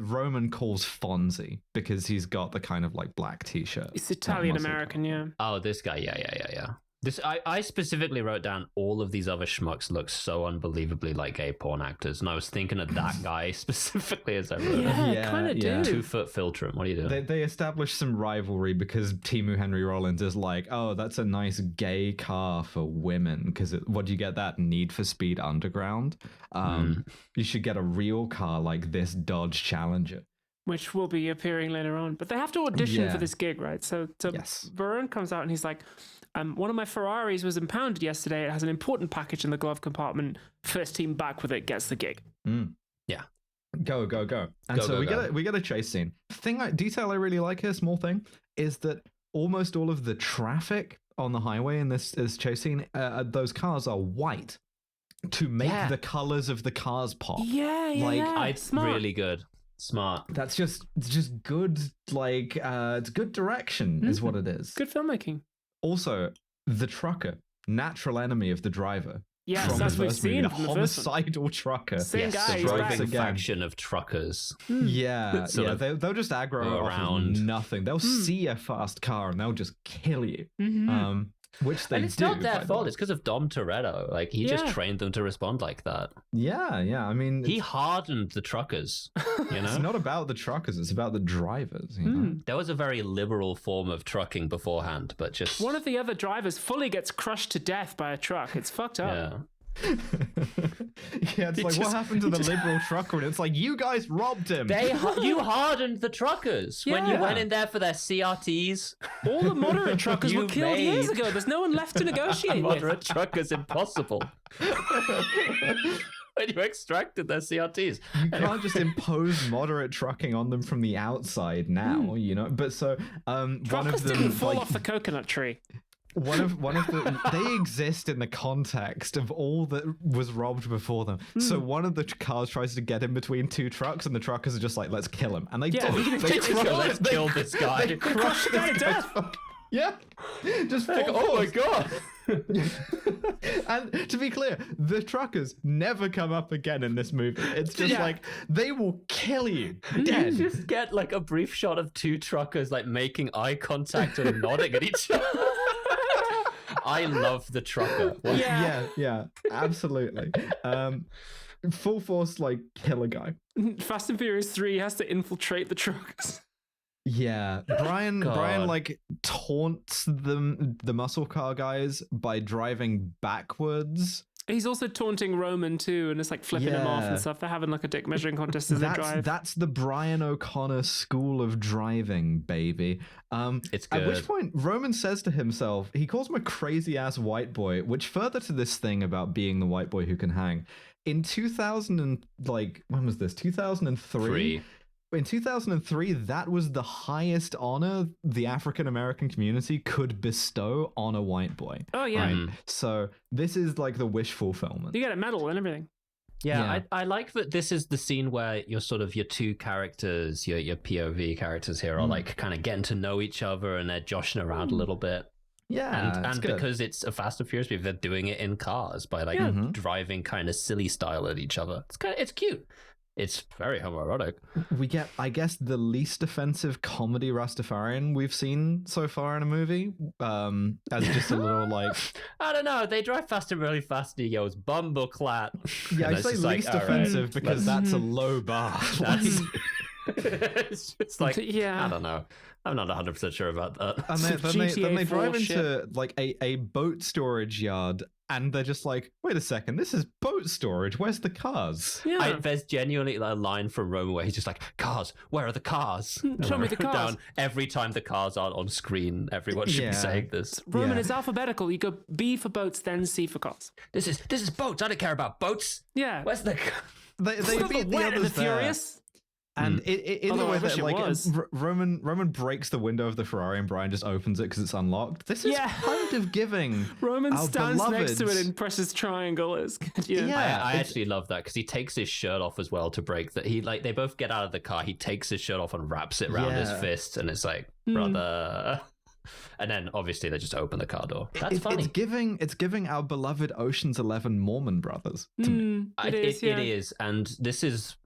[SPEAKER 1] Roman calls Fonzie because he's got the kind of like black t-shirt.
[SPEAKER 2] It's Italian American, yeah.
[SPEAKER 3] Oh, this guy. Yeah. This I specifically wrote down all of these other schmucks look so unbelievably like gay porn actors, and I was thinking of that guy specifically as I wrote it.
[SPEAKER 2] Yeah, kind of do.
[SPEAKER 3] 2 foot filter him. What are you doing?
[SPEAKER 1] They establish some rivalry because Timu Henry Rollins is like, oh, that's a nice gay car for women. Because what do you get that? Need for Speed Underground. You should get a real car like this Dodge Challenger.
[SPEAKER 2] Which will be appearing later on. But they have to audition for this gig, right? So
[SPEAKER 1] Yes.
[SPEAKER 2] Varun comes out and he's like, one of my Ferraris was impounded yesterday. It has an important package in the glove compartment. First team back with it gets the gig.
[SPEAKER 3] Yeah.
[SPEAKER 1] Go. And we get a chase scene. Detail I really like here, small thing, is that almost all of the traffic on the highway in this chase scene, those cars are white to make the colors of the cars pop.
[SPEAKER 2] Yeah. Smart.
[SPEAKER 3] Really good. Smart.
[SPEAKER 1] That's just good, like it's good direction is what it is.
[SPEAKER 2] Good filmmaking.
[SPEAKER 1] Also, the trucker, natural enemy of the driver.
[SPEAKER 2] Yes,
[SPEAKER 1] from
[SPEAKER 2] that's
[SPEAKER 1] the
[SPEAKER 2] what we've
[SPEAKER 1] first movie,
[SPEAKER 2] seen
[SPEAKER 1] the
[SPEAKER 2] from the first one.
[SPEAKER 1] homicidal trucker.
[SPEAKER 2] Same guy,
[SPEAKER 3] the
[SPEAKER 2] he's
[SPEAKER 3] driving
[SPEAKER 2] back.
[SPEAKER 3] faction of truckers.
[SPEAKER 1] Yeah,
[SPEAKER 3] Sort of
[SPEAKER 1] they'll just aggro
[SPEAKER 3] around.
[SPEAKER 1] off nothing. They'll see a fast car and they'll just kill you. Which they
[SPEAKER 3] And it's
[SPEAKER 1] do.
[SPEAKER 3] not their
[SPEAKER 1] by
[SPEAKER 3] fault.
[SPEAKER 1] the way.
[SPEAKER 3] It's because of Dom Toretto. Like he just trained them to respond like that.
[SPEAKER 1] Yeah. I mean,
[SPEAKER 3] He hardened the truckers. You know,
[SPEAKER 1] it's not about the truckers; it's about the drivers. You know?
[SPEAKER 3] there was a very liberal form of trucking beforehand, but just
[SPEAKER 2] One of the other drivers fully gets crushed to death by a truck. It's fucked up.
[SPEAKER 3] yeah.
[SPEAKER 1] Yeah, it's like what happened to the liberal trucker? And it's like you guys robbed him.
[SPEAKER 3] You hardened the truckers when you
[SPEAKER 2] Yeah.
[SPEAKER 3] went in there for their CRTs.
[SPEAKER 2] All the moderate truckers were
[SPEAKER 3] You
[SPEAKER 2] killed years
[SPEAKER 3] made-
[SPEAKER 2] ago. There's no one left to negotiate with.
[SPEAKER 3] Moderate truckers impossible. When you extracted their CRTs.
[SPEAKER 1] You can't just impose moderate trucking on them from the outside now, you know. But so one
[SPEAKER 2] Truckers
[SPEAKER 1] of them
[SPEAKER 2] didn't fall
[SPEAKER 1] like,
[SPEAKER 2] off the coconut tree.
[SPEAKER 1] one of the they exist in the context of all that was robbed before them. So one of the cars tries to get in between two trucks, and the truckers are just like, let's kill him, and they do.
[SPEAKER 3] Let's kill this guy.
[SPEAKER 1] They crush the guy to death. Yeah, just
[SPEAKER 3] like, oh my god.
[SPEAKER 1] And to be clear, the truckers never come up again in this movie. It's just like, they will kill you dead.
[SPEAKER 3] You just get like a brief shot of two truckers like making eye contact and nodding at each other. I love the trucker.
[SPEAKER 1] Yeah, absolutely. Full force, like, kill a guy.
[SPEAKER 2] Fast and Furious 3 has to infiltrate the truckers.
[SPEAKER 1] Yeah, Brian like taunts the muscle car guys by driving backwards.
[SPEAKER 2] He's also taunting Roman too, and it's like flipping him off and stuff. They're having like a dick measuring contest as they drive.
[SPEAKER 1] That's the Brian O'Connor school of driving, baby.
[SPEAKER 3] It's good.
[SPEAKER 1] At which point Roman says to himself, he calls him a crazy ass white boy, which further to this thing about being the white boy who can hang. In 2000 and like, when was this? 2003. In 2003, that was the highest honor the African American community could bestow on a white boy.
[SPEAKER 2] Oh, yeah.
[SPEAKER 1] Right? So this is like the wish fulfillment.
[SPEAKER 2] You get a medal and everything.
[SPEAKER 3] Yeah. I like that this is the scene where your two characters, your POV characters here are like kind of getting to know each other and they're joshing around a little bit.
[SPEAKER 1] Yeah,
[SPEAKER 3] and because it's a Fast and Furious movie, they're doing it in cars by like driving kind of silly style at each other. It's cute. It's very homoerotic.
[SPEAKER 1] We get, I guess, the least offensive comedy Rastafarian we've seen so far in a movie. As just a little like,
[SPEAKER 3] I don't know. They drive fast and really fast, and he goes bumbleclat.
[SPEAKER 1] Yeah, I say least offensive because that's a low bar.
[SPEAKER 3] It's just like, I don't know. I'm not 100% sure about that.
[SPEAKER 1] And then they drive into like a boat storage yard, and they're just like, wait a second, this is boat storage. Where's the cars?
[SPEAKER 2] Yeah.
[SPEAKER 3] There's genuinely a line from Roman where he's just like, cars, where are the cars?
[SPEAKER 2] Show me the cars.
[SPEAKER 3] Down every time the cars aren't on screen, everyone should be saying this.
[SPEAKER 2] Roman, it's alphabetical. You go B for boats, then C for cars.
[SPEAKER 3] This is boats. I don't care about boats.
[SPEAKER 2] Yeah.
[SPEAKER 3] Where's the...
[SPEAKER 1] They beat the others
[SPEAKER 2] and the Furious.
[SPEAKER 1] And in the way that like Roman breaks the window of the Ferrari and Brian just opens it because it's unlocked. This is kind of giving.
[SPEAKER 2] Roman stands
[SPEAKER 1] beloveds
[SPEAKER 2] next to it and presses triangle. It's good.
[SPEAKER 3] I actually love that because he takes his shirt off as well to break that. He like they both get out of the car. He takes his shirt off and wraps it around his fist, and it's like, brother. And then obviously they just open the car door. That's funny.
[SPEAKER 1] It's giving our beloved Ocean's 11 Mormon brothers. To me.
[SPEAKER 2] It
[SPEAKER 3] is, and this is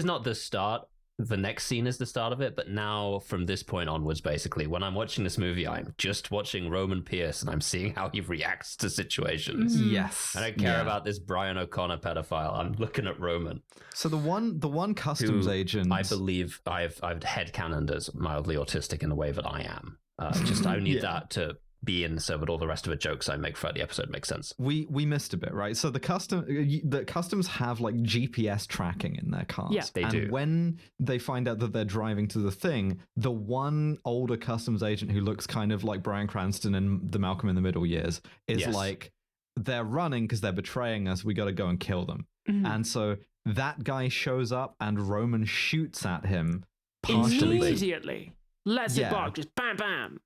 [SPEAKER 3] not the start. The next scene is the start of it, but now from this point onwards, basically, when I'm watching this movie, I'm just watching Roman Pearce and I'm seeing how he reacts to situations.
[SPEAKER 1] Yes.
[SPEAKER 3] I don't care about this Brian O'Connor pedophile. I'm looking at Roman.
[SPEAKER 1] So the one customs agent,
[SPEAKER 3] I believe I've headcanoned as mildly autistic in the way that I am. I need that to be in so that all the rest of the jokes I make throughout the episode make sense.
[SPEAKER 1] We missed a bit, right? So the customs have like GPS tracking in their cars.
[SPEAKER 2] Yeah,
[SPEAKER 3] they do.
[SPEAKER 1] And when they find out that they're driving to the thing, the one older customs agent who looks kind of like Bryan Cranston in the Malcolm in the Middle years is like, they're running because they're betraying us. We got to go and kill them. And so that guy shows up and Roman shoots at him partially.
[SPEAKER 2] Immediately. Lets it bark, just bam, bam.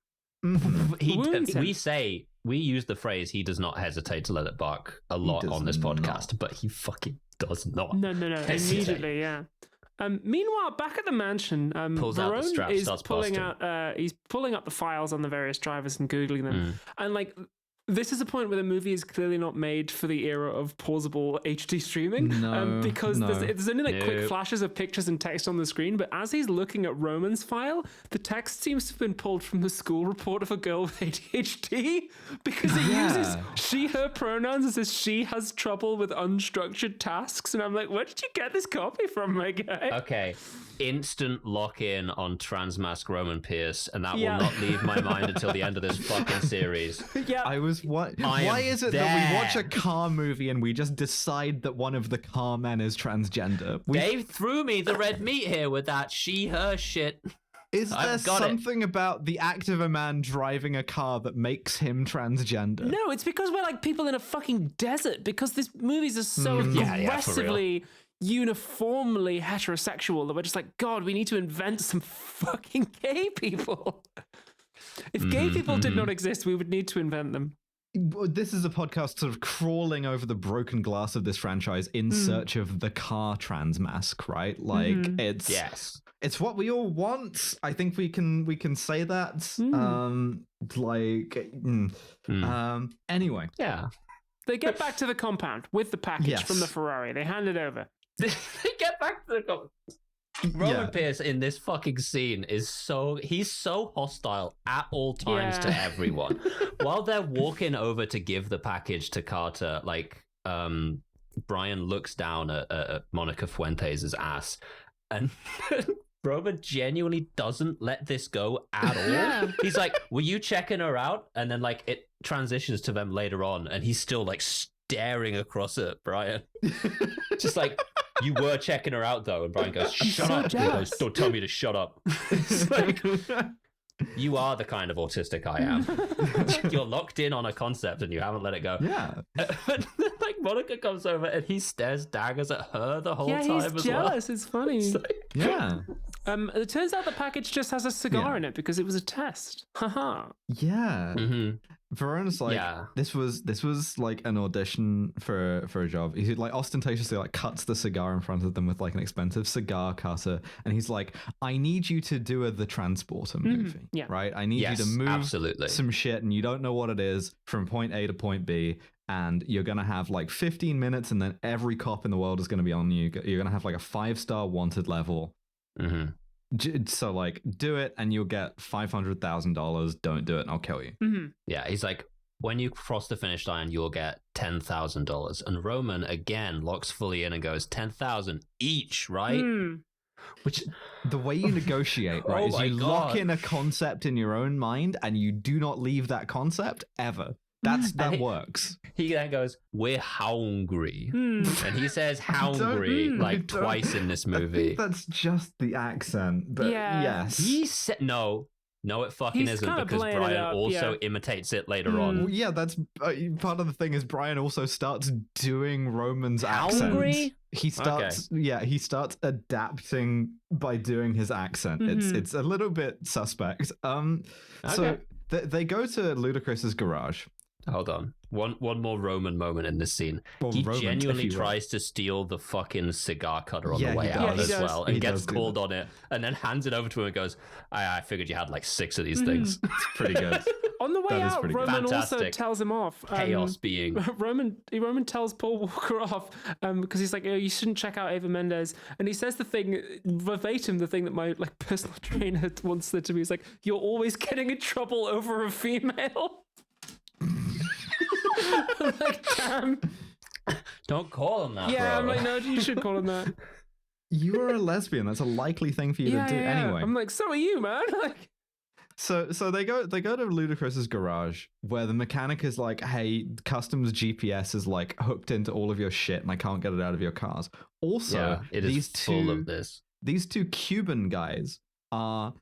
[SPEAKER 3] We use the phrase "he does not hesitate to let it bark" a lot on this podcast, but he fucking does not.
[SPEAKER 2] No, immediately, yeah. Meanwhile, back at the mansion,
[SPEAKER 3] pulls out the strap,
[SPEAKER 2] is
[SPEAKER 3] starts
[SPEAKER 2] pulling
[SPEAKER 3] busting.
[SPEAKER 2] out. He's pulling up the files on the various drivers and googling them, and like. This is a point where the movie is clearly not made for the era of pausable HD streaming. Because there's only like quick flashes of pictures and text on the screen, but as he's looking at Roman's file, the text seems to have been pulled from the school report of a girl with ADHD because it uses she, her pronouns. It says she has trouble with unstructured tasks. And I'm like, where did you get this copy from, my guy?
[SPEAKER 3] Okay. Instant lock-in on transmask Roman Pearce, and that will not leave my mind until the end of this fucking series.
[SPEAKER 1] Why is it that we watch a car movie and we just decide that one of the car men is transgender?
[SPEAKER 3] They threw me the red meat here with that she, her shit.
[SPEAKER 1] Is there something about the act of a man driving a car that makes him transgender?
[SPEAKER 2] No, it's because we're like people in a fucking desert, because these movies are so aggressively uniformly heterosexual that we're just like, God, we need to invent some fucking gay people. If gay people did not exist, we would need to invent them.
[SPEAKER 1] This is a podcast sort of crawling over the broken glass of this franchise in search of the car trans mask, right? Like it's what we all want. I think we can say that. Anyway.
[SPEAKER 2] Yeah. They get back to the compound with the package from the Ferrari. They hand it over.
[SPEAKER 3] They get back to the compound. Roman Pearce in this fucking scene he's so hostile at all times to everyone. While they're walking over to give the package to Carter, like Brian looks down at Monica Fuentes' ass, and Roman genuinely doesn't let this go at all. Yeah. He's like, were you checking her out? And then like it transitions to them later on, and he's still like staring across at Brian. Just like, you were checking her out though. And Brian goes, shut up. He goes, don't tell me to shut up. It's like, you are the kind of autistic I am. You're locked in on a concept and you haven't let it go.
[SPEAKER 1] Yeah.
[SPEAKER 3] And like Monica comes over and he stares daggers at her the whole time as well.
[SPEAKER 2] Yeah, he's jealous. It's funny.
[SPEAKER 3] It's like,
[SPEAKER 1] yeah.
[SPEAKER 2] It turns out the package just has a cigar in it because it was a test. Haha.
[SPEAKER 1] Yeah. Mm-hmm. Verona's like, this was like an audition for a job. He like ostentatiously like cuts the cigar in front of them with like an expensive cigar cutter, and he's like, I need you to do the Transporter movie, right? I need you to move some shit, and you don't know what it is, from point A to point B, and you're gonna have like 15 minutes, and then every cop in the world is gonna be on you. You're gonna have like a 5-star wanted level. Mm-hmm. So like, do it and you'll get $500,000. Don't do it and I'll kill you.
[SPEAKER 2] Mm-hmm.
[SPEAKER 3] Yeah, he's like, when you cross the finish line, you'll get $10,000. And Roman again locks fully in and goes, 10,000 each, right? Which,
[SPEAKER 1] the way you negotiate, right, is you lock in a concept in your own mind and you do not leave that concept ever. That works.
[SPEAKER 3] He then goes, we're hungry. And he says hungry like twice in this movie.
[SPEAKER 1] I think that's just the accent. But yes.
[SPEAKER 3] He said, no, it fucking isn't, because Brian also imitates it later on.
[SPEAKER 1] Yeah, that's part of the thing is Brian also starts doing Roman's accent. He starts he starts adapting by doing his accent. It's a little bit suspect. So they go to Ludacris's garage.
[SPEAKER 3] Hold on. One more Roman moment in this scene. He genuinely tries to steal the fucking cigar cutter on the way out as well, and gets called on it, and then hands it over to him and goes, I figured you had like 6 of these things.
[SPEAKER 1] It's pretty good.
[SPEAKER 2] On the way out, Roman also tells him off.
[SPEAKER 3] Chaos being.
[SPEAKER 2] Roman tells Paul Walker off because he's like, you shouldn't check out Eva Mendes. And he says the thing, verbatim, the thing that my like personal trainer once said to me. He's like, you're always getting in trouble over a female. I'm like, damn.
[SPEAKER 3] Don't call him that, bro.
[SPEAKER 2] I'm like, no, you should call him that.
[SPEAKER 1] You are a lesbian. That's a likely thing for you to do anyway.
[SPEAKER 2] I'm like, so are you, man. Like,
[SPEAKER 1] so they go to Ludacris's garage where the mechanic is like, hey, customs GPS is like hooked into all of your shit and I can't get it out of your cars. Also,
[SPEAKER 3] full of this.
[SPEAKER 1] These 2 Cuban guys are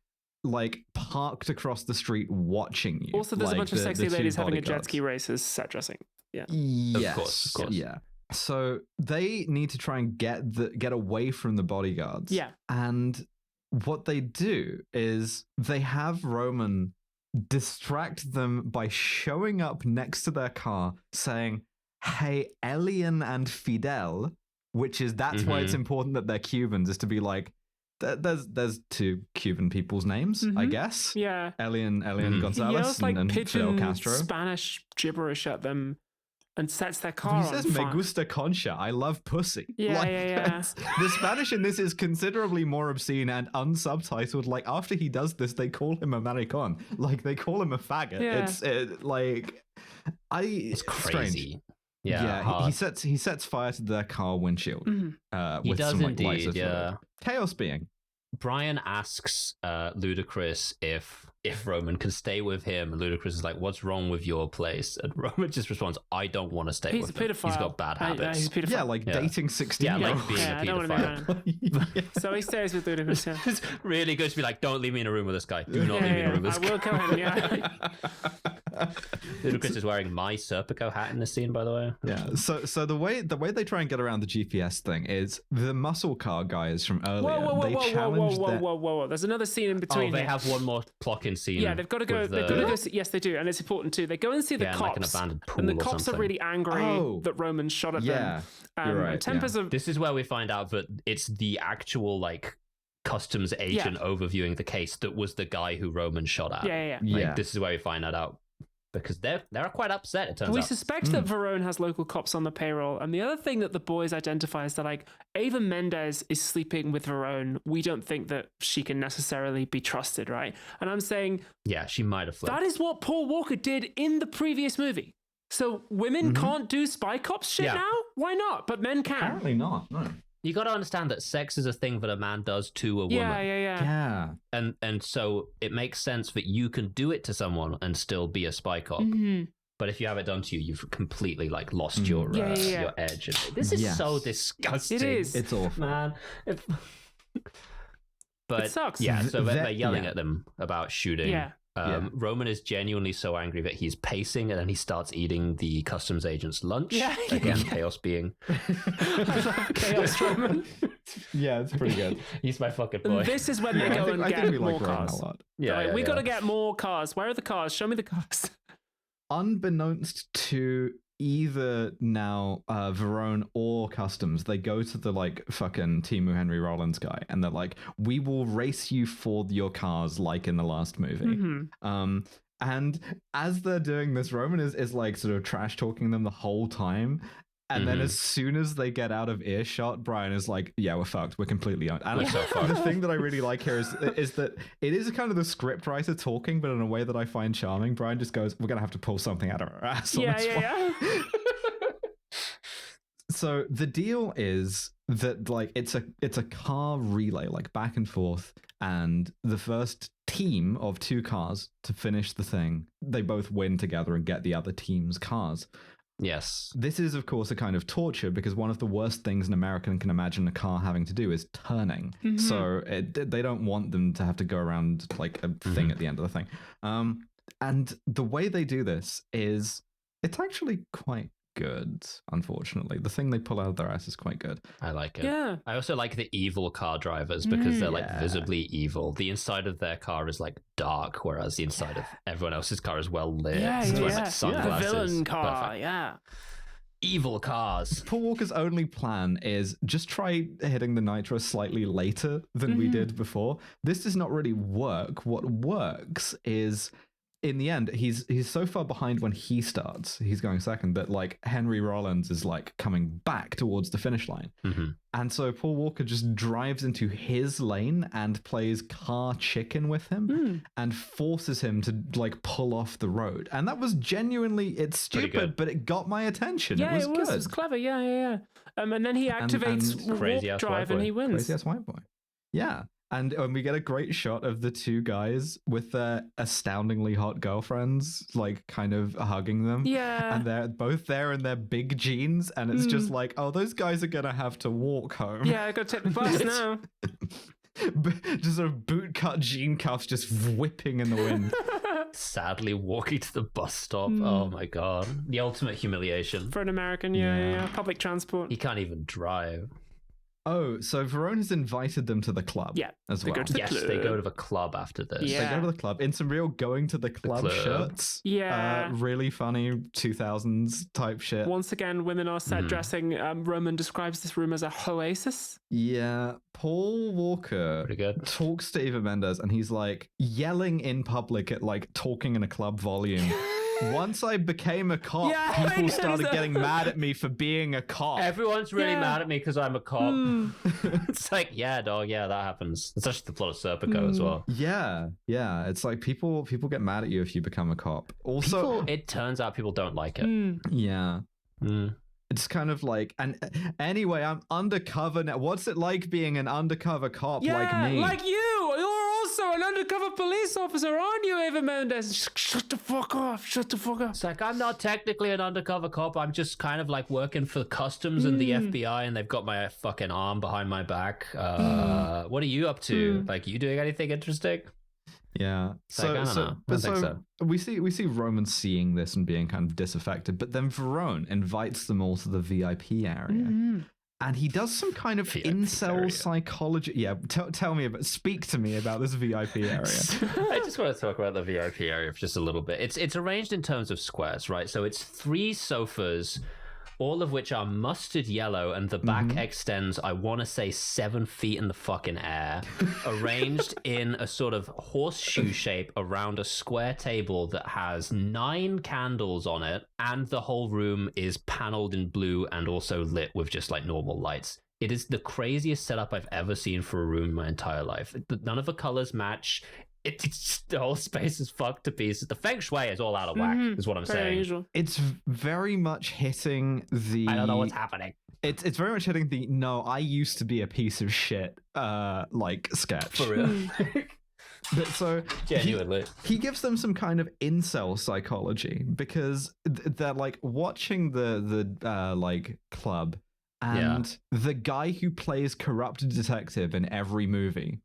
[SPEAKER 1] like parked across the street watching you.
[SPEAKER 2] Also, there's a bunch of sexy ladies having a jet ski race as set dressing. Yeah.
[SPEAKER 1] Yes.
[SPEAKER 3] Of course.
[SPEAKER 1] Yeah. So they need to try and get away from the bodyguards.
[SPEAKER 2] Yeah.
[SPEAKER 1] And what they do is they have Roman distract them by showing up next to their car saying, hey, Elian and Fidel, that's why it's important that they're Cubans, is to be like, there's 2 Cuban people's names, I guess.
[SPEAKER 2] Yeah.
[SPEAKER 1] Elian Gonzalez and Fidel Castro.
[SPEAKER 2] Spanish gibberish at them and sets their car on fire.
[SPEAKER 1] He says, me gusta concha, I love pussy.
[SPEAKER 2] Yeah.
[SPEAKER 1] The Spanish in this is considerably more obscene and unsubtitled. Like, after he does this, they call him a maricon. Like, they call him a faggot.
[SPEAKER 2] Yeah.
[SPEAKER 3] It's crazy.
[SPEAKER 1] Strange. Yeah, he sets fire to their car windshield with some like lighter fluid. Chaos being.
[SPEAKER 3] Brian asks Ludacris if Roman can stay with him, and Ludacris is like, "What's wrong with your place?" And Roman just responds, "I don't want to stay with him.
[SPEAKER 2] Pedophile.
[SPEAKER 3] He's got bad habits."
[SPEAKER 2] He's a pedophile.
[SPEAKER 1] Yeah, like dating 16.
[SPEAKER 3] Yeah, like being a pedophile.
[SPEAKER 2] So he stays with Ludacris. Yeah.
[SPEAKER 3] It's really good to be like, "Don't leave me in a room with this guy. Do not leave me in a room with this guy."
[SPEAKER 2] I will kill him. Yeah.
[SPEAKER 3] Ludacris is wearing my Serpico hat in this scene, by the way.
[SPEAKER 1] Yeah. So the way they try and get around the GPS thing is the muscle car guys from earlier.
[SPEAKER 2] Whoa. There's another scene in between.
[SPEAKER 3] Oh, they have one more clock-in scene.
[SPEAKER 2] Yeah, they've got to go. They've got to go. Yes, they do, and it's important too. They go and see the cops,
[SPEAKER 3] like an abandoned pool
[SPEAKER 2] and the cops are really angry that Roman shot at them.
[SPEAKER 1] You're right.
[SPEAKER 2] Tempers are.
[SPEAKER 3] This is where we find out that it's the actual like customs agent overviewing the case that was the guy who Roman shot at.
[SPEAKER 2] Yeah.
[SPEAKER 3] This is where we find that out. Because they're quite upset, it turns out.
[SPEAKER 2] We suspect that Verone has local cops on the payroll. And the other thing that the boys identify is that, like, Ava Mendes is sleeping with Verone. We don't think that she can necessarily be trusted, right? And I'm saying...
[SPEAKER 3] Yeah, she might have flipped.
[SPEAKER 2] That is what Paul Walker did in the previous movie. So women can't do spy cops shit now? Why not? But men can.
[SPEAKER 1] Apparently not, no.
[SPEAKER 3] You got to understand that sex is a thing that a man does to a woman.
[SPEAKER 2] Yeah.
[SPEAKER 3] And so it makes sense that you can do it to someone and still be a spy cop. But if you have it done to you, you've completely like lost your edge. This is so disgusting.
[SPEAKER 2] It is.
[SPEAKER 1] It's awful,
[SPEAKER 3] man. But
[SPEAKER 2] it sucks.
[SPEAKER 3] Yeah, so they're yelling at them about shooting.
[SPEAKER 2] Yeah.
[SPEAKER 3] Roman is genuinely so angry that he's pacing and then he starts eating the customs agent's lunch. Again, Chaos being.
[SPEAKER 2] I love Chaos Roman.
[SPEAKER 1] Yeah, it's pretty good.
[SPEAKER 3] He's my fucking boy.
[SPEAKER 2] And this is when they go and get more cars. We got to get more cars. Where are the cars? Show me the cars.
[SPEAKER 1] Unbeknownst to either now Verone or Customs, they go to the like fucking Timu Henry Rollins guy and they're like, we will race you for your cars like in the last movie. And as they're doing this, Roman is like sort of trash talking them the whole time. And then as soon as they get out of earshot, Brian is like, yeah, we're fucked. We're completely on. And the thing that I really like here is that it is kind of the script writer talking, but in a way that I find charming. Brian just goes, we're going to have to pull something out of our ass. So the deal is that like it's a car relay, like back and forth. And the first team of two cars to finish the thing, they both win together and get the other team's cars.
[SPEAKER 3] Yes.
[SPEAKER 1] This is, of course, a kind of torture because one of the worst things an American can imagine a car having to do is turning. So they don't want them to have to go around like a thing at the end of the thing. And the way they do this is it's actually quite good, unfortunately. The thing they pull out of their ass is quite good.
[SPEAKER 3] I like it.
[SPEAKER 2] Yeah.
[SPEAKER 3] I also like the evil car drivers because they're like visibly evil. The inside of their car is like dark, whereas the inside of everyone else's car is well lit. Like sunglasses.
[SPEAKER 2] The villain car,
[SPEAKER 3] perfect. Evil cars.
[SPEAKER 1] Paul Walker's only plan is just try hitting the nitro slightly later than we did before. This does not really work. What works is in the end, he's so far behind when he starts. He's going second, but like Henry Rollins is like coming back towards the finish line. And so Paul Walker just drives into his lane and plays car chicken with him and forces him to like pull off the road. And that was genuinely, it's stupid, but it got my attention.
[SPEAKER 2] Yeah,
[SPEAKER 1] it was good.
[SPEAKER 2] It was clever. Yeah. And then he activates warp drive and he wins.
[SPEAKER 1] Crazy ass white boy. Yeah. And we get a great shot of the two guys with their astoundingly hot girlfriends, like kind of hugging them.
[SPEAKER 2] Yeah.
[SPEAKER 1] And they're both there in their big jeans. And it's just like, oh, those guys are going to have to walk home.
[SPEAKER 2] Yeah, I got to take the bus now.
[SPEAKER 1] Just sort of bootcut jean cuffs just whipping in the wind.
[SPEAKER 3] Sadly walking to the bus stop. Oh my God. The ultimate humiliation.
[SPEAKER 2] For an American, public transport.
[SPEAKER 3] He can't even drive.
[SPEAKER 1] Oh, so Verone has invited them to the club as well.
[SPEAKER 3] They go to the club after this.
[SPEAKER 1] They go to the club in some real going to the club shirts.
[SPEAKER 2] Yeah.
[SPEAKER 1] Really funny 2000s type shit.
[SPEAKER 2] Once again, women are set dressing. Roman describes this room as a hoasis.
[SPEAKER 1] Yeah. Paul Walker talks to Eva Mendes and he's like yelling in public at like talking in a club volume. Once I became a cop, people started getting mad at me for being a cop.
[SPEAKER 3] Everyone's really mad at me because I'm a cop. It's like, dog, that happens. It's actually the plot of Serpico as well.
[SPEAKER 1] Yeah. It's like people get mad at you if you become a cop. Also,
[SPEAKER 3] it turns out people don't like it.
[SPEAKER 1] Yeah. It's kind of like, and anyway, I'm undercover now. What's it like being an undercover cop like me?
[SPEAKER 2] Like you. You're also an undercover police officer, aren't you, Eva Mendes? Shut the fuck off.
[SPEAKER 3] It's like, I'm not technically an undercover cop. I'm just kind of like working for customs and the FBI, and they've got my fucking arm behind my back. What are you up to? Like, you doing anything interesting?
[SPEAKER 1] Yeah.
[SPEAKER 3] I don't know. I don't think so.
[SPEAKER 1] we see Roman seeing this and being kind of disaffected, but then Verone invites them all to the VIP area. And he does some kind of incel psychology. Yeah, speak to me about this VIP area.
[SPEAKER 3] I just want to talk about the VIP area for just a little bit. It's arranged in terms of squares, right? So it's 3 sofas, all of which are mustard yellow, and the back extends, I want to say 7 feet in the fucking air, arranged in a sort of horseshoe shape around a square table that has 9 candles on it, and the whole room is paneled in blue and also lit with just like normal lights. It is the craziest setup I've ever seen for a room in my entire life. None of the colors match. It's the whole space is fucked to pieces. The feng shui is all out of whack, is what I'm saying.
[SPEAKER 2] Unusual.
[SPEAKER 1] It's very much hitting the...
[SPEAKER 3] I don't know what's happening.
[SPEAKER 1] It's very much hitting the, no, I used to be a piece of shit, like, sketch.
[SPEAKER 3] For real.
[SPEAKER 1] But so
[SPEAKER 3] genuinely,
[SPEAKER 1] he gives them some kind of incel psychology, because they're like watching the like club, and the guy who plays corrupt detective in every movie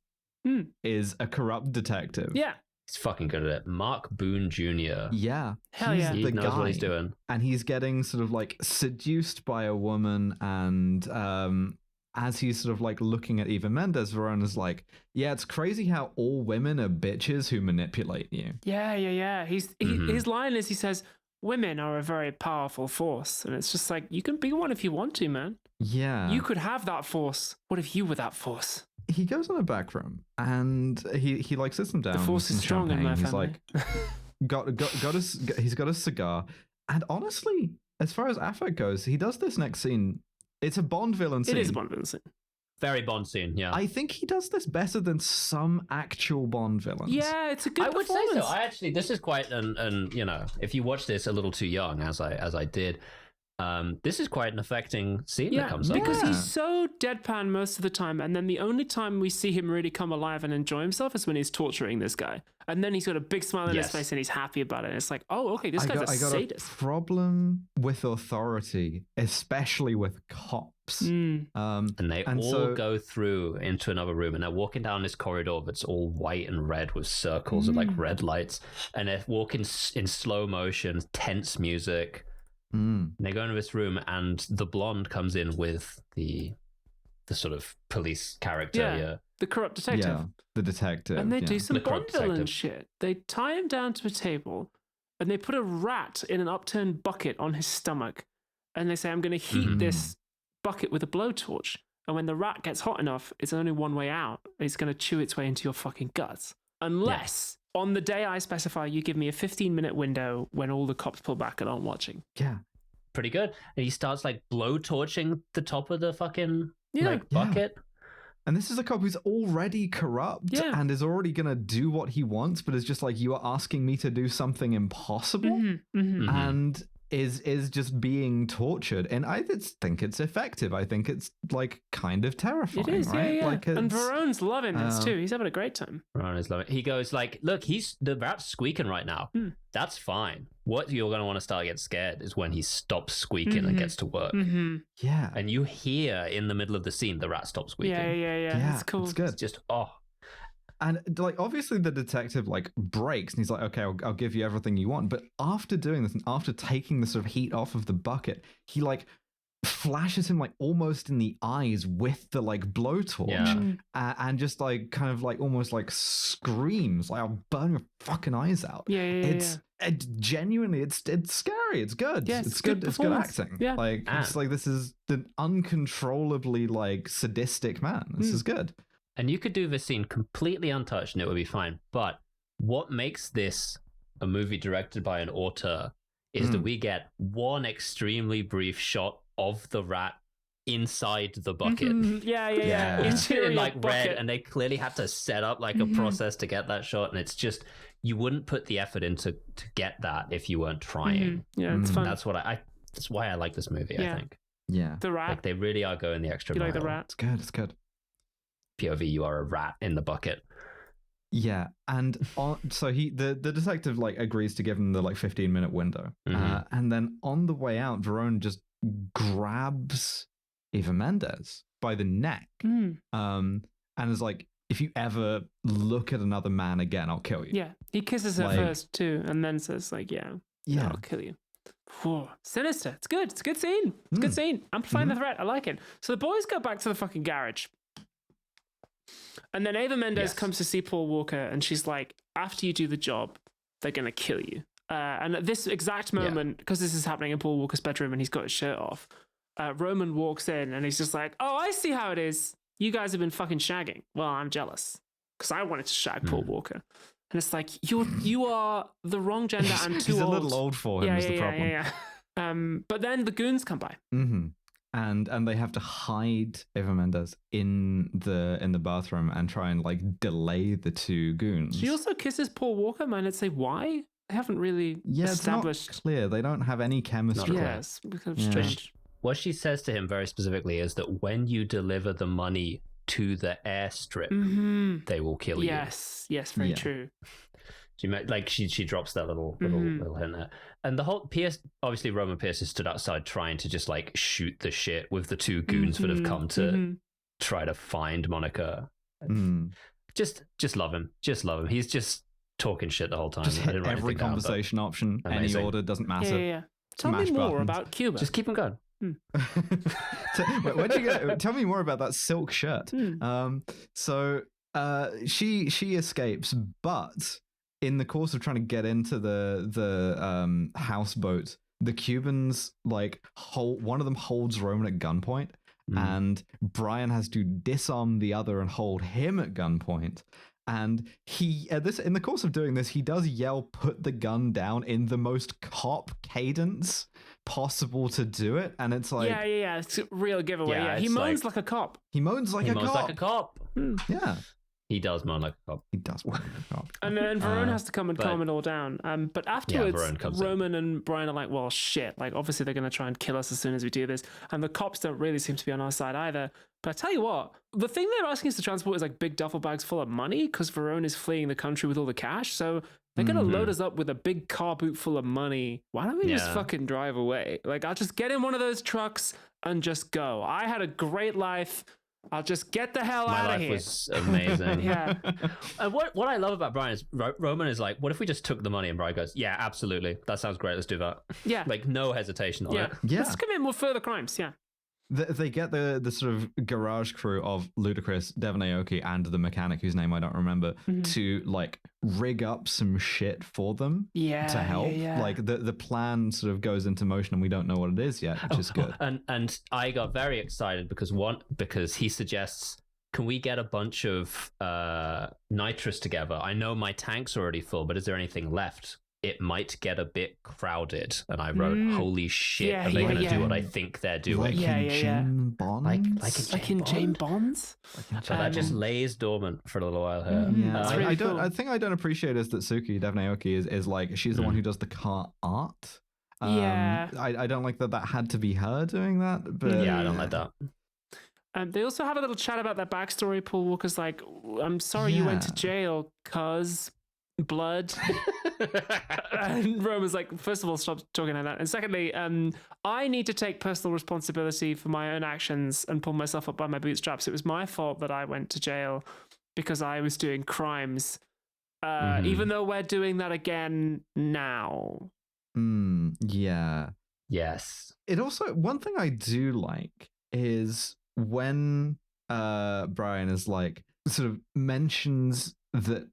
[SPEAKER 1] is a corrupt detective.
[SPEAKER 2] Yeah.
[SPEAKER 3] He's fucking good at it. Mark Boone Jr.
[SPEAKER 1] Yeah.
[SPEAKER 2] Hell yeah.
[SPEAKER 3] He knows what he's doing.
[SPEAKER 1] And he's getting sort of like seduced by a woman, and as he's sort of like looking at Eva Mendes, Verona's like, yeah, it's crazy how all women are bitches who manipulate you.
[SPEAKER 2] Yeah. His line is, he says, women are a very powerful force. And it's just like, you can be one if you want to, man.
[SPEAKER 1] Yeah.
[SPEAKER 2] You could have that force. What if you were that force?
[SPEAKER 1] He goes in a back room and he like sits them down.
[SPEAKER 2] The force is strong in my family.
[SPEAKER 1] He's like, he's got a cigar. And honestly, as far as affect goes, he does this next scene. It's a Bond villain scene.
[SPEAKER 2] It is a Bond villain scene.
[SPEAKER 3] Very Bond scene, yeah.
[SPEAKER 1] I think he does this better than some actual Bond villains.
[SPEAKER 2] Yeah, it's a good performance.
[SPEAKER 3] I would say so. This is quite an you know, if you watch this a little too young, as I did, this is quite an affecting scene that comes up.
[SPEAKER 2] Because he's so deadpan most of the time, and then the only time we see him really come alive and enjoy himself is when he's torturing this guy. And then he's got a big smile on his face and he's happy about it. And it's like, oh, okay, this guy's a sadist.
[SPEAKER 1] I got a problem with authority, especially with cops.
[SPEAKER 3] And they all go through into another room, and they're walking down this corridor that's all white and red with circles of like red lights, and they're walking in slow motion, tense music. And they go into this room, and the blonde comes in with the sort of police character,
[SPEAKER 2] the corrupt detective.
[SPEAKER 1] Yeah, the detective.
[SPEAKER 2] And they do some Bond villain shit. They tie him down to a table, and they put a rat in an upturned bucket on his stomach, and they say, I'm going to heat this bucket with a blowtorch, and when the rat gets hot enough, it's only one way out. It's going to chew its way into your fucking guts. Unless... on the day I specify, you give me a 15-minute window when all the cops pull back and aren't watching.
[SPEAKER 1] Yeah.
[SPEAKER 3] Pretty good. And he starts like blow torching the top of the fucking bucket.
[SPEAKER 1] And this is a cop who's already corrupt and is already going to do what he wants, but is just like, you are asking me to do something impossible and is just being tortured. And I think it's effective. I think it's like kind of terrifying.
[SPEAKER 2] It is,
[SPEAKER 1] right?
[SPEAKER 2] yeah.
[SPEAKER 1] Like
[SPEAKER 2] and Verone's loving this too. He's having a great time.
[SPEAKER 3] Verone is loving it. He goes like, look, the rat's squeaking right now. That's fine. What you're going to want to start getting scared is when he stops squeaking and gets to work.
[SPEAKER 1] Yeah.
[SPEAKER 3] And you hear in the middle of the scene, the rat stops squeaking.
[SPEAKER 2] Yeah. That's cool.
[SPEAKER 1] It's good.
[SPEAKER 3] It's just,
[SPEAKER 1] And like obviously the detective like breaks and he's like, okay, I'll give you everything you want. But after doing this and after taking the sort of heat off of the bucket, he like flashes him like almost in the eyes with the like blowtorch and just like kind of like almost like screams like, I'll burn your fucking eyes out. It's genuinely it's scary. It's good. It's good. It's good acting. Like it's like this is an uncontrollably like sadistic man. This is good.
[SPEAKER 3] And you could do this scene completely untouched and it would be fine. But what makes this a movie directed by an auteur is that we get one extremely brief shot of the rat inside the bucket. It's in like red, and they clearly had to set up like a process to get that shot. And it's just, you wouldn't put the effort into to get that if you weren't trying.
[SPEAKER 2] Yeah, it's fun.
[SPEAKER 3] That's why I like this movie, I think.
[SPEAKER 1] Yeah.
[SPEAKER 2] The rat.
[SPEAKER 3] Like they really are going the extra mile.
[SPEAKER 2] You like the rat?
[SPEAKER 1] It's good. It's good.
[SPEAKER 3] POV, you are a rat in the bucket.
[SPEAKER 1] Yeah, and so the detective like agrees to give him the like 15-minute window, and then on the way out, Verone just grabs Eva Mendes by the neck, and is like, if you ever look at another man again, I'll kill you.
[SPEAKER 2] Yeah, he kisses her
[SPEAKER 1] Like-
[SPEAKER 2] first too, and then says like, yeah, I'll kill you. Whew. Sinister. It's good. It's a good scene. It's a good scene. Amplifying the threat. I like it. So the boys go back to the fucking garage. And then Ava Mendes comes to see Paul Walker, and she's like, after you do the job, they're going to kill you. And at this exact moment, because this is happening in Paul Walker's bedroom and he's got his shirt off, Roman walks in and he's just like, oh, I see how it is. You guys have been fucking shagging. Well, I'm jealous because I wanted to shag Paul Walker. And it's like, you are the wrong gender and too
[SPEAKER 1] He's
[SPEAKER 2] old.
[SPEAKER 1] a little old for him is the problem.
[SPEAKER 2] Yeah. But then the goons come by.
[SPEAKER 1] Mm-hmm. And they have to hide Eva Mendes in the bathroom and try and like delay the two goons.
[SPEAKER 2] She also kisses Paul Walker. Might I say why? They haven't really established.
[SPEAKER 1] It's not clear. They don't have any chemistry.
[SPEAKER 2] Yes, because of strange.
[SPEAKER 3] What she says to him very specifically is that when you deliver the money to the airstrip, they will kill you.
[SPEAKER 2] Yes, very true.
[SPEAKER 3] She drops that little hint there. And the whole Pearce, obviously Roman Pearce has stood outside trying to just like shoot the shit with the two goons that have come to try to find Monica. Just love him. Just love him. He's just talking shit the whole time.
[SPEAKER 1] Just hit every conversation option.
[SPEAKER 3] Amazing.
[SPEAKER 1] Any order doesn't matter.
[SPEAKER 2] Yeah. Tell me more about Cuba.
[SPEAKER 3] Just keep him going.
[SPEAKER 1] Where'd you get? Tell me more about that silk shirt. So she escapes, but in the course of trying to get into the houseboat, the Cubans one of them holds Roman at gunpoint, and Brian has to disarm the other and hold him at gunpoint. And he, in the course of doing this, he does yell, "Put the gun down," in the most cop cadence possible to do it. And it's like,
[SPEAKER 2] yeah, it's a real giveaway. He moans like a cop.
[SPEAKER 1] He moans like a cop. Yeah.
[SPEAKER 3] He does moan like a cop.
[SPEAKER 1] He does moan like a cop.
[SPEAKER 2] And then Verone has to come and calm it all down. But afterwards, Roman and Brian are like, well, shit. Like, obviously, they're going to try and kill us as soon as we do this. And the cops don't really seem to be on our side either. But I tell you what, the thing they're asking us to transport is like big duffel bags full of money because Verone is fleeing the country with all the cash. So they're going to load us up with a big car boot full of money. Why don't we just fucking drive away? Like, I'll just get in one of those trucks and just go. I had a great life. I'll just get the hell out of here.
[SPEAKER 3] My life was amazing.
[SPEAKER 2] Yeah.
[SPEAKER 3] And what I love about Brian is Roman is like, what if we just took the money? And Brian goes, yeah, absolutely. That sounds great. Let's do that.
[SPEAKER 2] Yeah.
[SPEAKER 3] Like, no hesitation on it.
[SPEAKER 1] Yeah.
[SPEAKER 2] Let's commit more further crimes. Yeah.
[SPEAKER 1] They get the sort of garage crew of Ludacris, Devon Aoki, and the mechanic whose name I don't remember to like rig up some shit for them to help.
[SPEAKER 2] Yeah.
[SPEAKER 1] Like the plan sort of goes into motion and we don't know what it is yet, which is good.
[SPEAKER 3] And I got very excited because he suggests, can we get a bunch of nitrous together? I know my tank's already full, but is there anything left? It might get a bit crowded. And I wrote, holy shit, are they going to do what I think they're doing?
[SPEAKER 1] Jane Bonds?
[SPEAKER 2] Like in Jane Bonds?
[SPEAKER 3] But that just lays dormant for a little while here.
[SPEAKER 1] Yeah,
[SPEAKER 2] really
[SPEAKER 1] cool.
[SPEAKER 2] cool.
[SPEAKER 1] I think I don't appreciate is that Suki, Devon Aoki, is like, she's the one who does the car art. I don't like that had to be her doing that. But
[SPEAKER 3] yeah, I don't like that.
[SPEAKER 2] They also have a little chat about their backstory. Paul Walker's like, I'm sorry you went to jail, cuz blood. And Roman's like, first of all, stop talking like that. And secondly, I need to take personal responsibility for my own actions and pull myself up by my bootstraps. It was my fault that I went to jail because I was doing crimes. Even though we're doing that again now.
[SPEAKER 1] Yeah.
[SPEAKER 3] Yes.
[SPEAKER 1] It also, one thing I do like is when Brian is like, sort of mentions that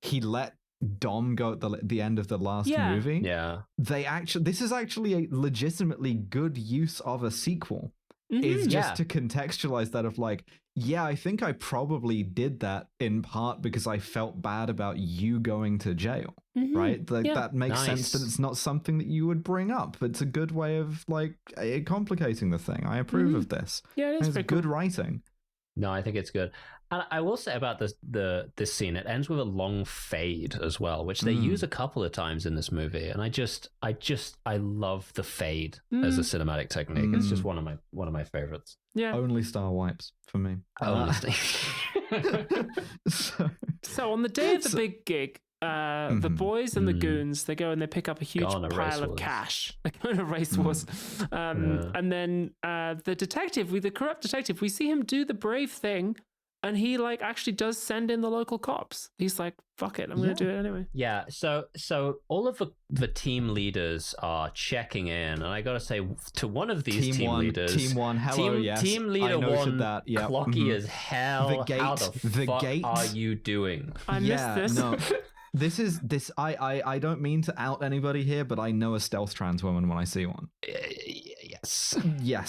[SPEAKER 1] he let Dom go at the end of the last movie.
[SPEAKER 3] Yeah.
[SPEAKER 1] This is actually a legitimately good use of a sequel. Is just to contextualize that of like, yeah, I think I probably did that in part because I felt bad about you going to jail, right? Like that makes sense that it's not something that you would bring up. It's a good way of like complicating the thing. I approve of this.
[SPEAKER 2] Yeah, it is
[SPEAKER 1] it's good writing.
[SPEAKER 3] No, I think it's good. And I will say about this scene, it ends with a long fade as well, which they use a couple of times in this movie. And I love the fade as a cinematic technique. It's just one of my favorites.
[SPEAKER 2] Yeah.
[SPEAKER 1] Only Star Wipes for me.
[SPEAKER 2] So on the day of the big gig, the boys and the goons, they go and they pick up a huge pile of cash. They go on a race wars. And then the corrupt detective, we see him do the brave thing And he like actually does send in the local cops. He's like, fuck it, I'm going to do it anyway.
[SPEAKER 3] Yeah, so all of the team leaders are checking in, and I gotta say, to one of these team leaders,
[SPEAKER 1] Team one, hello, yes,
[SPEAKER 3] team leader
[SPEAKER 1] I noted
[SPEAKER 3] one,
[SPEAKER 1] that. Yep.
[SPEAKER 3] clocky as hell. How the fuck
[SPEAKER 1] gate.
[SPEAKER 3] are you doing?
[SPEAKER 2] I missed this.
[SPEAKER 1] No. This I don't mean to out anybody here, but I know a stealth trans woman when I see one. Yes. Yeah.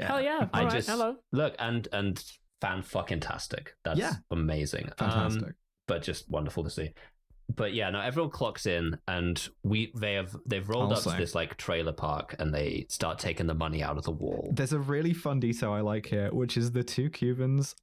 [SPEAKER 2] Hell yeah. All right, hello.
[SPEAKER 3] Look, and fan-fucking-tastic. That's amazing.
[SPEAKER 1] Fantastic.
[SPEAKER 3] But just wonderful to see. But yeah, no, everyone clocks in, and they've rolled up to this like trailer park, and they start taking the money out of the wall.
[SPEAKER 1] There's a really fun detail I like here, which is the two Cubans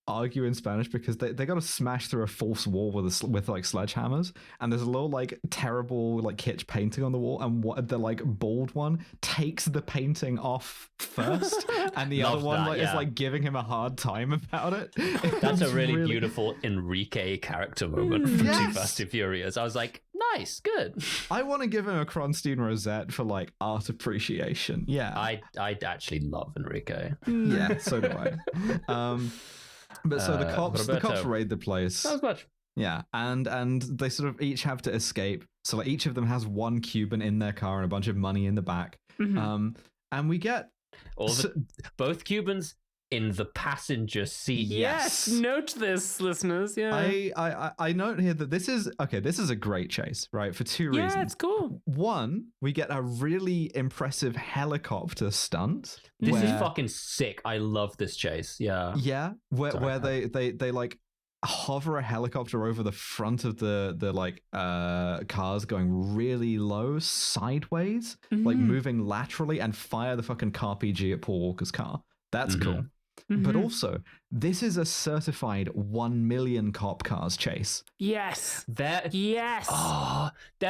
[SPEAKER 1] argue in Spanish because they got to smash through a false wall with like sledgehammers, and there's a little like terrible like kitsch painting on the wall, and the like bald one takes the painting off first, and the other one is like giving him a hard time about it.
[SPEAKER 3] That's a really beautiful Enrique character moment from 2Fast2Furious. I was like, nice, good.
[SPEAKER 1] I want to give him a Kronstein rosette for like art appreciation. Yeah,
[SPEAKER 3] I actually love Enrique.
[SPEAKER 1] Yeah, so do I. But so the cops raid the place.
[SPEAKER 3] Not as much.
[SPEAKER 1] Yeah, and they sort of each have to escape. So like each of them has one Cuban in their car and a bunch of money in the back. And we get
[SPEAKER 3] both Cubans in the passenger seat.
[SPEAKER 2] Yes, note this, listeners. Yeah,
[SPEAKER 1] I note here that this is a great chase, right? For two reasons.
[SPEAKER 2] Yeah, it's cool.
[SPEAKER 1] One, we get a really impressive helicopter stunt.
[SPEAKER 3] This is fucking sick. I love this chase. Yeah.
[SPEAKER 1] Yeah, where they like hover a helicopter over the front of the like cars going really low sideways, like moving laterally, and fire the fucking RPG at Paul Walker's car. That's cool. But also, this is a certified 1 million cop cars chase.
[SPEAKER 2] Yes.
[SPEAKER 3] They're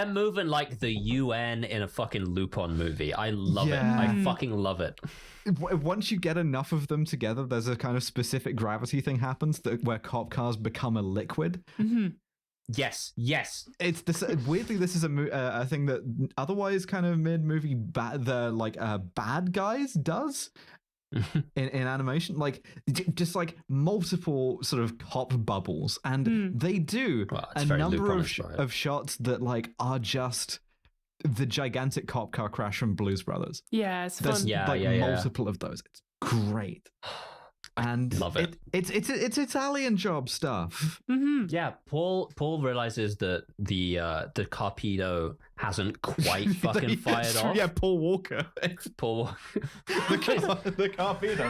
[SPEAKER 3] moving like the UN in a fucking Lupin movie. I love it. I fucking love it.
[SPEAKER 1] Once you get enough of them together, there's a kind of specific gravity thing happens where cop cars become a liquid.
[SPEAKER 3] Yes.
[SPEAKER 1] It's this weirdly. This is a thing that otherwise kind of mid-movie bad guys does. in animation, like just like multiple sort of cop bubbles, and they do a number of shots that like are just the gigantic cop car crash from Blues Brothers.
[SPEAKER 2] Yeah, it's
[SPEAKER 1] There's
[SPEAKER 2] fun.
[SPEAKER 1] multiple of those. It's great. And
[SPEAKER 3] love it.
[SPEAKER 1] It's Italian job stuff.
[SPEAKER 3] Yeah, Paul realizes that the Carpedo hasn't quite fucking fired off.
[SPEAKER 1] Yeah, Paul Walker.
[SPEAKER 3] Paul
[SPEAKER 1] the Carpedo.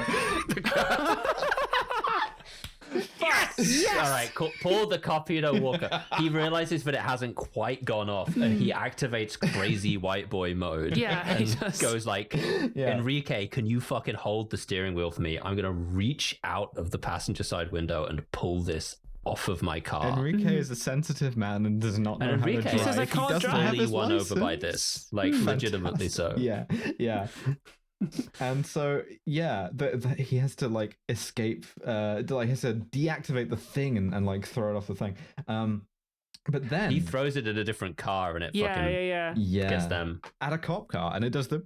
[SPEAKER 3] Yes! All right, Paul the Carpedo Walker. He realizes that it hasn't quite gone off, and he activates crazy white boy mode.
[SPEAKER 2] Yeah,
[SPEAKER 3] and he goes like, Enrique, can you fucking hold the steering wheel for me? I'm gonna reach out of the passenger side window and pull this off of my car.
[SPEAKER 1] Enrique is a sensitive man and does not know how to drive.
[SPEAKER 2] He says, I can't drive.
[SPEAKER 3] Fully won over by this, like legitimately so.
[SPEAKER 1] Yeah. And so he has to like escape, he has to deactivate the thing and like throw it off the thing. But then
[SPEAKER 3] he throws it at a different car and it gets them
[SPEAKER 1] at a cop car, and it does the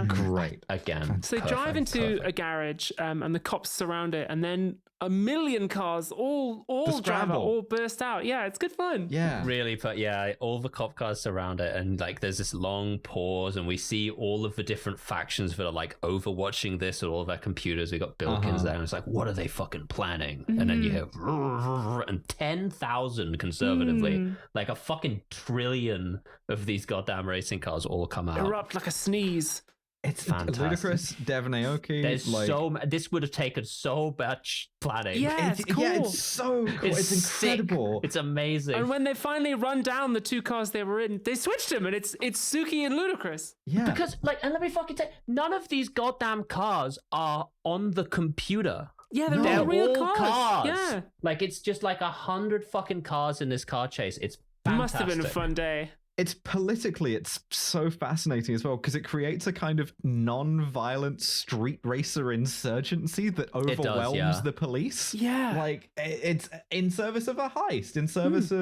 [SPEAKER 1] great
[SPEAKER 3] again.
[SPEAKER 2] So they drive into a garage, and the cops surround it, and then a million cars all drive out, all burst out. Yeah, it's good fun.
[SPEAKER 1] Yeah,
[SPEAKER 3] really. But yeah, all the cop cars surround it, and like there's this long pause, and we see all of the different factions that are like overwatching this at all of their computers. We got Bilkins there, and it's like, what are they fucking planning? And then you hear and 10,000 conservatively, like a fucking trillion of these goddamn racing cars all come out,
[SPEAKER 2] erupt like a sneeze.
[SPEAKER 1] It's fantastic. Ludicrous, Devon Aoki.
[SPEAKER 3] There's this would have taken so much planning.
[SPEAKER 2] Yeah, it's cool.
[SPEAKER 1] Yeah, it's so cool. It's incredible.
[SPEAKER 3] It's amazing.
[SPEAKER 2] And when they finally run down the two cars they were in, they switched them, and it's Suki and Ludicrous.
[SPEAKER 1] Yeah,
[SPEAKER 3] because like, and let me fucking tell you, none of these goddamn cars are on the computer.
[SPEAKER 2] Yeah, they're all real cars. Yeah,
[SPEAKER 3] like it's just like 100 fucking cars in this car chase. It's fantastic.
[SPEAKER 2] Must have been a fun day.
[SPEAKER 1] it's politically, it's so fascinating as well, because it creates a kind of non-violent street racer insurgency that overwhelms the police.
[SPEAKER 2] Yeah,
[SPEAKER 1] like it's in service of a heist, in service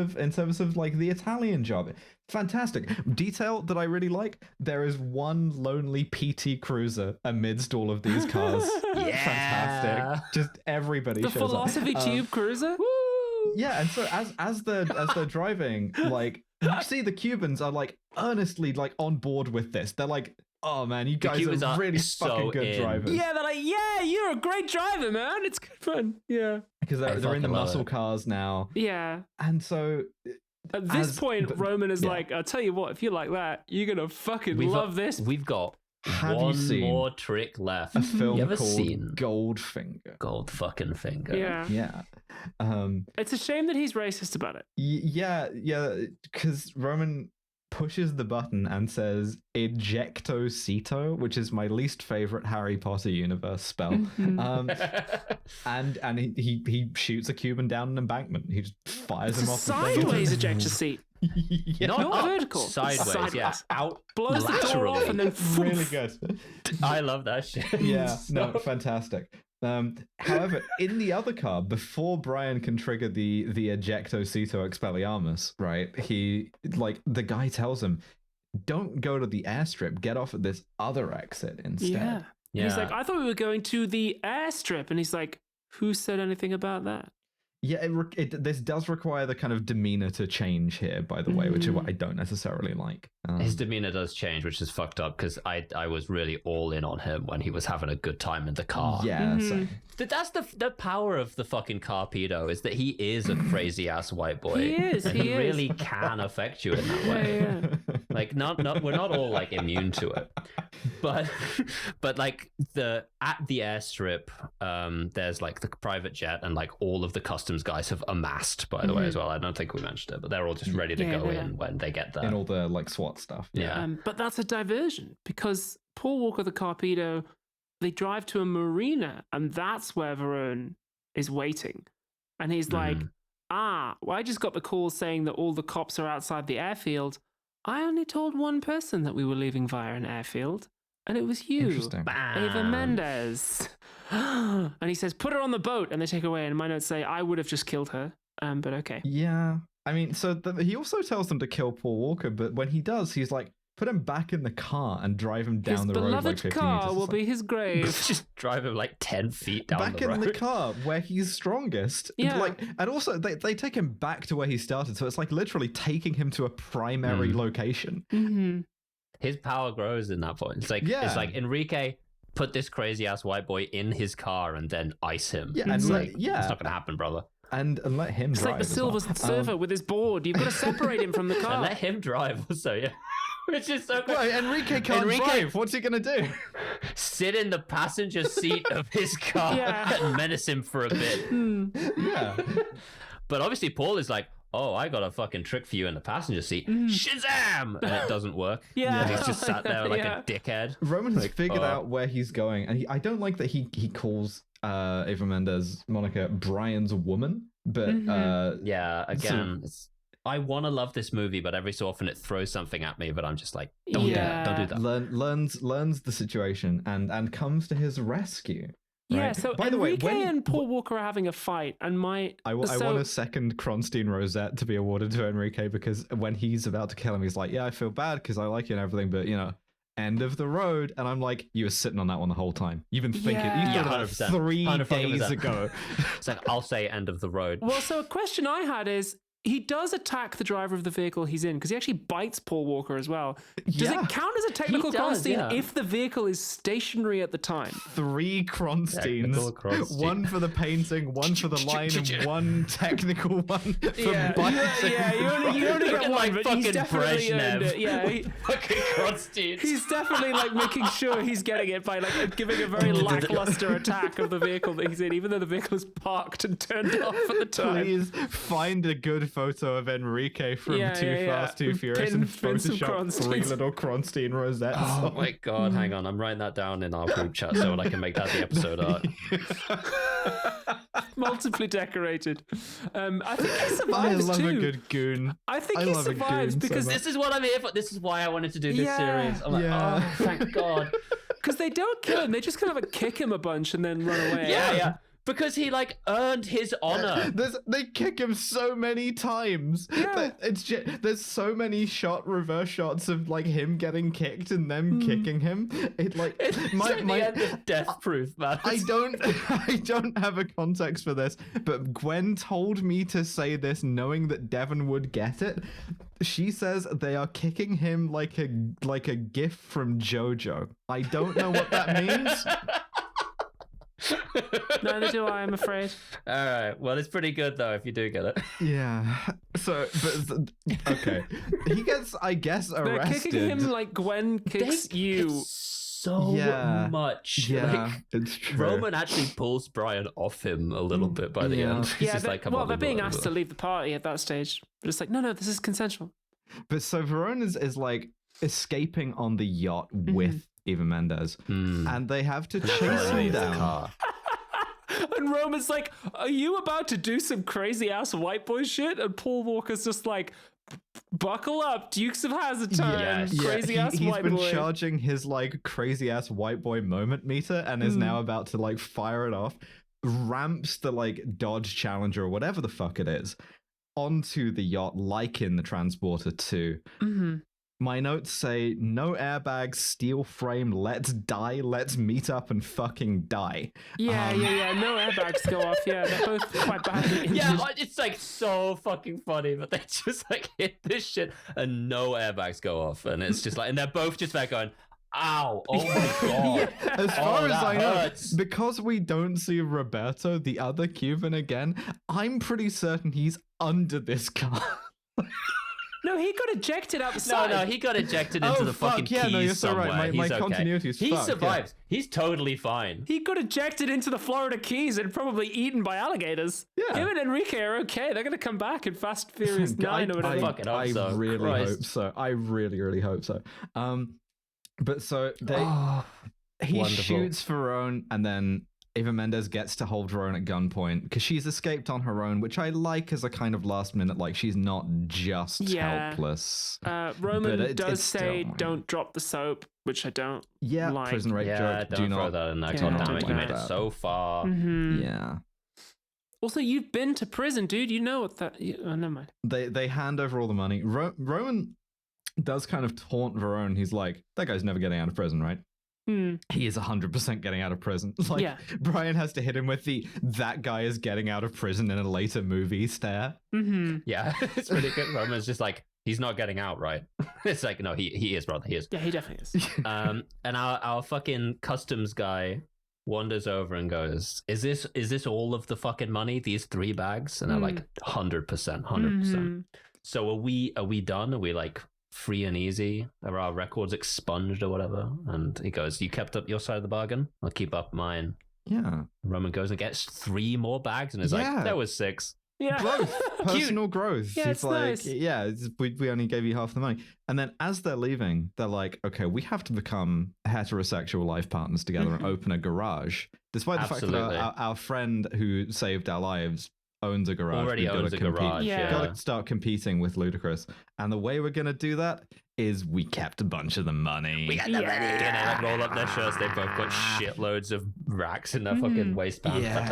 [SPEAKER 1] of like the Italian job. Fantastic detail that I really like. There is one lonely PT Cruiser amidst all of these cars. Fantastic. Just everybody.
[SPEAKER 2] The
[SPEAKER 1] shows
[SPEAKER 2] philosophy
[SPEAKER 1] up.
[SPEAKER 2] tube cruiser.
[SPEAKER 1] Woo! Yeah, and so as they're driving, like you see the Cubans are like earnestly like on board with this. They're like, oh man, you guys are really fucking good drivers.
[SPEAKER 2] Yeah, they're like, yeah, you're a great driver, man. It's good fun. Yeah,
[SPEAKER 1] because they're in the muscle cars now.
[SPEAKER 2] Yeah,
[SPEAKER 1] and so
[SPEAKER 2] at this point, Roman is like, I'll tell you what, if you like that, you're gonna fucking love this.
[SPEAKER 3] We've got
[SPEAKER 1] Have
[SPEAKER 3] one
[SPEAKER 1] you seen
[SPEAKER 3] more trick left.
[SPEAKER 1] A film
[SPEAKER 3] you ever
[SPEAKER 1] called
[SPEAKER 3] seen
[SPEAKER 1] Goldfinger?
[SPEAKER 3] Gold fucking finger.
[SPEAKER 2] Yeah. It's a shame that he's racist about it.
[SPEAKER 1] Yeah, because Roman pushes the button and says ejectocito, which is my least favorite Harry Potter universe spell. And he shoots a Cuban down an embankment. He just fires him off
[SPEAKER 2] sideways
[SPEAKER 1] the
[SPEAKER 2] ejector seat.
[SPEAKER 3] Not
[SPEAKER 2] vertical.
[SPEAKER 3] Sideways. Yeah. Out.
[SPEAKER 2] Blows the door off and then
[SPEAKER 1] really good.
[SPEAKER 3] I love that shit.
[SPEAKER 1] Yeah, no, fantastic. However, in the other car, before Brian can trigger the ejectocito expelliarmus, right? The guy tells him, "Don't go to the airstrip. Get off at this other exit instead."
[SPEAKER 2] Yeah. He's like, "I thought we were going to the airstrip," and he's like, "Who said anything about that?"
[SPEAKER 1] Yeah, this does require the kind of demeanor to change here, by the way, which is what I don't necessarily like.
[SPEAKER 3] His demeanor does change, which is fucked up, because I was really all in on him when he was having a good time in the car.
[SPEAKER 1] Yeah, same.
[SPEAKER 3] That's the power of the fucking carpedo, is that he is a crazy ass white boy.
[SPEAKER 2] He is.
[SPEAKER 3] And he really can affect you in that way.
[SPEAKER 2] Yeah.
[SPEAKER 3] Like we're not all like immune to it, but like at the airstrip, there's like the private jet and like all of the customs guys have amassed. By the way, as well, I don't think we mentioned it, but they're all just ready to go in when they get there.
[SPEAKER 1] And all the like SWAT stuff.
[SPEAKER 3] Yeah,
[SPEAKER 2] but that's a diversion, because Paul Walker, the carpedo, they drive to a marina, and that's where Varone is waiting, and he's like, well, I just got the call saying that all the cops are outside the airfield. I only told one person that we were leaving via an airfield, and it was you, Ava Mendes. And he says, "Put her on the boat," and they take her away. And my notes say, "I would have just killed her," but okay.
[SPEAKER 1] Yeah, I mean, so he also tells them to kill Paul Walker, but when he does, he's like, put him back in the car and drive him down the road like 15 meters.
[SPEAKER 2] His beloved car will be his grave.
[SPEAKER 3] Just drive him like 10 feet down the road.
[SPEAKER 1] Back in the car where he's strongest.
[SPEAKER 2] Yeah.
[SPEAKER 1] And also they take him back to where he started, so it's like literally taking him to a primary location.
[SPEAKER 2] Mm-hmm.
[SPEAKER 3] His power grows in that point. It's like Enrique, put this crazy ass white boy in his car and then ice him.
[SPEAKER 1] Yeah,
[SPEAKER 3] it's not gonna happen, brother.
[SPEAKER 1] And let him drive.
[SPEAKER 2] It's like the Silver Surfer with his board. You've got to separate him from the car.
[SPEAKER 3] And let him drive also, yeah. Which is so good.
[SPEAKER 1] Well, Enrique can't drive. What's he going to do?
[SPEAKER 3] Sit in the passenger seat of his car and menace him for a bit.
[SPEAKER 1] Yeah.
[SPEAKER 3] But obviously Paul is like, "Oh, I got a fucking trick for you in the passenger seat." Shazam! And it doesn't work.
[SPEAKER 2] Yeah.
[SPEAKER 3] He's just sat there like a dickhead.
[SPEAKER 1] Roman has figured out where he's going. And I don't like that he calls Ava Mendes, Monica, Brian's woman. But I want to love this movie, but every so often it throws something at me. But I'm just like, don't do that. Learns the situation and comes to his rescue. Right?
[SPEAKER 2] Yeah. So by Enrique the way, and Paul Walker are having a fight, and I want a second
[SPEAKER 1] Kronstein rosette to be awarded to Enrique, because when he's about to kill him, he's like, "Yeah, I feel bad because I like you and everything, but end of the road." And I'm like, "You were sitting on that one the whole time. You've been thinking. You thought about it 3 days ago."
[SPEAKER 3] It's like, I'll say end of the road.
[SPEAKER 2] Well, so a question I had is, he does attack the driver of the vehicle he's in, because he actually bites Paul Walker as well. Does it count as a technical Kronstein if the vehicle is stationary at the time?
[SPEAKER 1] 3 Kronsteins. One for the painting, one for the line, and one technical one for biting.
[SPEAKER 2] Yeah, you only get one, but he's definitely earned it. Yeah,
[SPEAKER 3] fucking Kronstein.
[SPEAKER 2] He's definitely like making sure he's getting it by like giving a very lackluster attack of the vehicle that he's in, even though the vehicle is parked and turned off at the time.
[SPEAKER 1] Please find a good photo of Enrique from 2Fast2Furious and Photoshop 3 little Kronstein rosettes.
[SPEAKER 3] Oh my god, hang on. I'm writing that down in our group chat so I can make that the episode art.
[SPEAKER 2] multiply decorated. I think he survives
[SPEAKER 1] I love
[SPEAKER 2] too.
[SPEAKER 1] a good goon.
[SPEAKER 2] I think he survives because
[SPEAKER 3] this is what I'm here for. This is why I wanted to do this series. I'm like, oh, thank God.
[SPEAKER 2] Because they don't kill him, they just kind of like kick him a bunch and then run away.
[SPEAKER 3] Yeah. Because he like earned his honor.
[SPEAKER 1] They kick him so many times.
[SPEAKER 2] Yeah.
[SPEAKER 1] There's so many reverse shots of like him getting kicked and them kicking him. It like
[SPEAKER 3] It's like the end of Death Proof, man.
[SPEAKER 1] I don't have a context for this, but Gwen told me to say this knowing that Devon would get it. She says they are kicking him like a gift from JoJo. I don't know what that means.
[SPEAKER 2] Neither do I, I'm afraid.
[SPEAKER 3] All right. Well, it's pretty good though if you do get it.
[SPEAKER 1] Yeah. So, but okay, he gets, I guess, arrested.
[SPEAKER 2] They're kicking him like Gwen kicks you.
[SPEAKER 3] So much.
[SPEAKER 1] Yeah,
[SPEAKER 3] like,
[SPEAKER 1] it's true.
[SPEAKER 3] Roman actually pulls Brian off him a little bit by the end. He's just like, come on,
[SPEAKER 2] they're being asked to leave the party at that stage. But it's like, no, this is consensual.
[SPEAKER 1] But so Verone is like escaping on the yacht with Eva Mendes, and they have to chase him down.
[SPEAKER 2] And Roman's like, are you about to do some crazy ass white boy shit? And Paul Walker's just like, buckle up, Dukes of Hazzard time, crazy ass white boy.
[SPEAKER 1] He's been charging his like crazy ass white boy moment meter and is now about to like fire it off, ramps the like Dodge Challenger or whatever the fuck it is onto the yacht like in the Transporter 2. My notes say, no airbags, steel frame, let's die, let's meet up and fucking die.
[SPEAKER 2] Yeah. No airbags go off. Yeah, they're both quite badly injured.
[SPEAKER 3] Yeah, it's like so fucking funny, but they just like hit this shit and no airbags go off. And it's just like, and they're both just like going, ow, oh my God.
[SPEAKER 1] As far as I know,
[SPEAKER 3] hurts.
[SPEAKER 1] because we don't see Roberto, the other Cuban again, I'm pretty certain he's under this car.
[SPEAKER 2] No, he got ejected outside.
[SPEAKER 3] No, he got ejected into the fucking keys
[SPEAKER 1] no, you're so
[SPEAKER 3] somewhere.
[SPEAKER 1] right. My
[SPEAKER 3] He's okay.
[SPEAKER 1] continuity is
[SPEAKER 3] He
[SPEAKER 1] fucked,
[SPEAKER 3] survives. Yeah. He's totally fine.
[SPEAKER 2] He got ejected into the Florida Keys and probably eaten by alligators.
[SPEAKER 1] Yeah.
[SPEAKER 2] Him and Enrique are okay. They're going to come back in Fast Furious 9 or whatever.
[SPEAKER 3] I
[SPEAKER 1] really hope so. I really, really hope so. But so he
[SPEAKER 3] wonderful.
[SPEAKER 1] shoots Verone, and then Eva Mendes gets to hold Verone at gunpoint because she's escaped on her own, which I like as a kind of last minute, like she's not just helpless.
[SPEAKER 2] Roman does say, don't drop the soap, which I don't like.
[SPEAKER 1] Prison rape joke.
[SPEAKER 3] Don't throw that in there. God damn it, you made it so far.
[SPEAKER 1] Yeah.
[SPEAKER 2] Also, you've been to prison, dude. You know what that... Oh, never mind.
[SPEAKER 1] They hand over all the money. Roman does kind of taunt Verone. He's like, that guy's never getting out of prison, right? He is 100% getting out of prison. Like, Brian has to hit him with that guy is getting out of prison in a later movie stare.
[SPEAKER 3] Yeah, it's really good. Roman's just like, he's not getting out, right? It's like, no, he is, brother. He is.
[SPEAKER 2] Yeah, he definitely is.
[SPEAKER 3] And our fucking customs guy wanders over and goes, is this all of the fucking money? These 3 bags? And they're like, 100%. So are we done? Are we like free and easy? Are our records expunged or whatever? And he goes, you kept up your side of the bargain, I'll keep up mine.
[SPEAKER 1] Yeah.
[SPEAKER 3] Roman goes and gets 3 more bags and is like, there was 6.
[SPEAKER 2] Yeah.
[SPEAKER 1] Growth. Personal growth.
[SPEAKER 2] Yeah,
[SPEAKER 1] He's
[SPEAKER 2] it's nice.
[SPEAKER 1] We only gave you half the money. And then as they're leaving, they're like, okay, we have to become heterosexual life partners together and open a garage. Despite the fact that our friend who saved our lives owns a garage.
[SPEAKER 3] Already owns a garage.
[SPEAKER 1] We've got to start competing with Ludacris. And the way we're going to do that is we kept a bunch of the money.
[SPEAKER 3] We got the money. And they like roll up their shirts. They've both got shitloads of racks in their fucking waistband.
[SPEAKER 1] Yeah.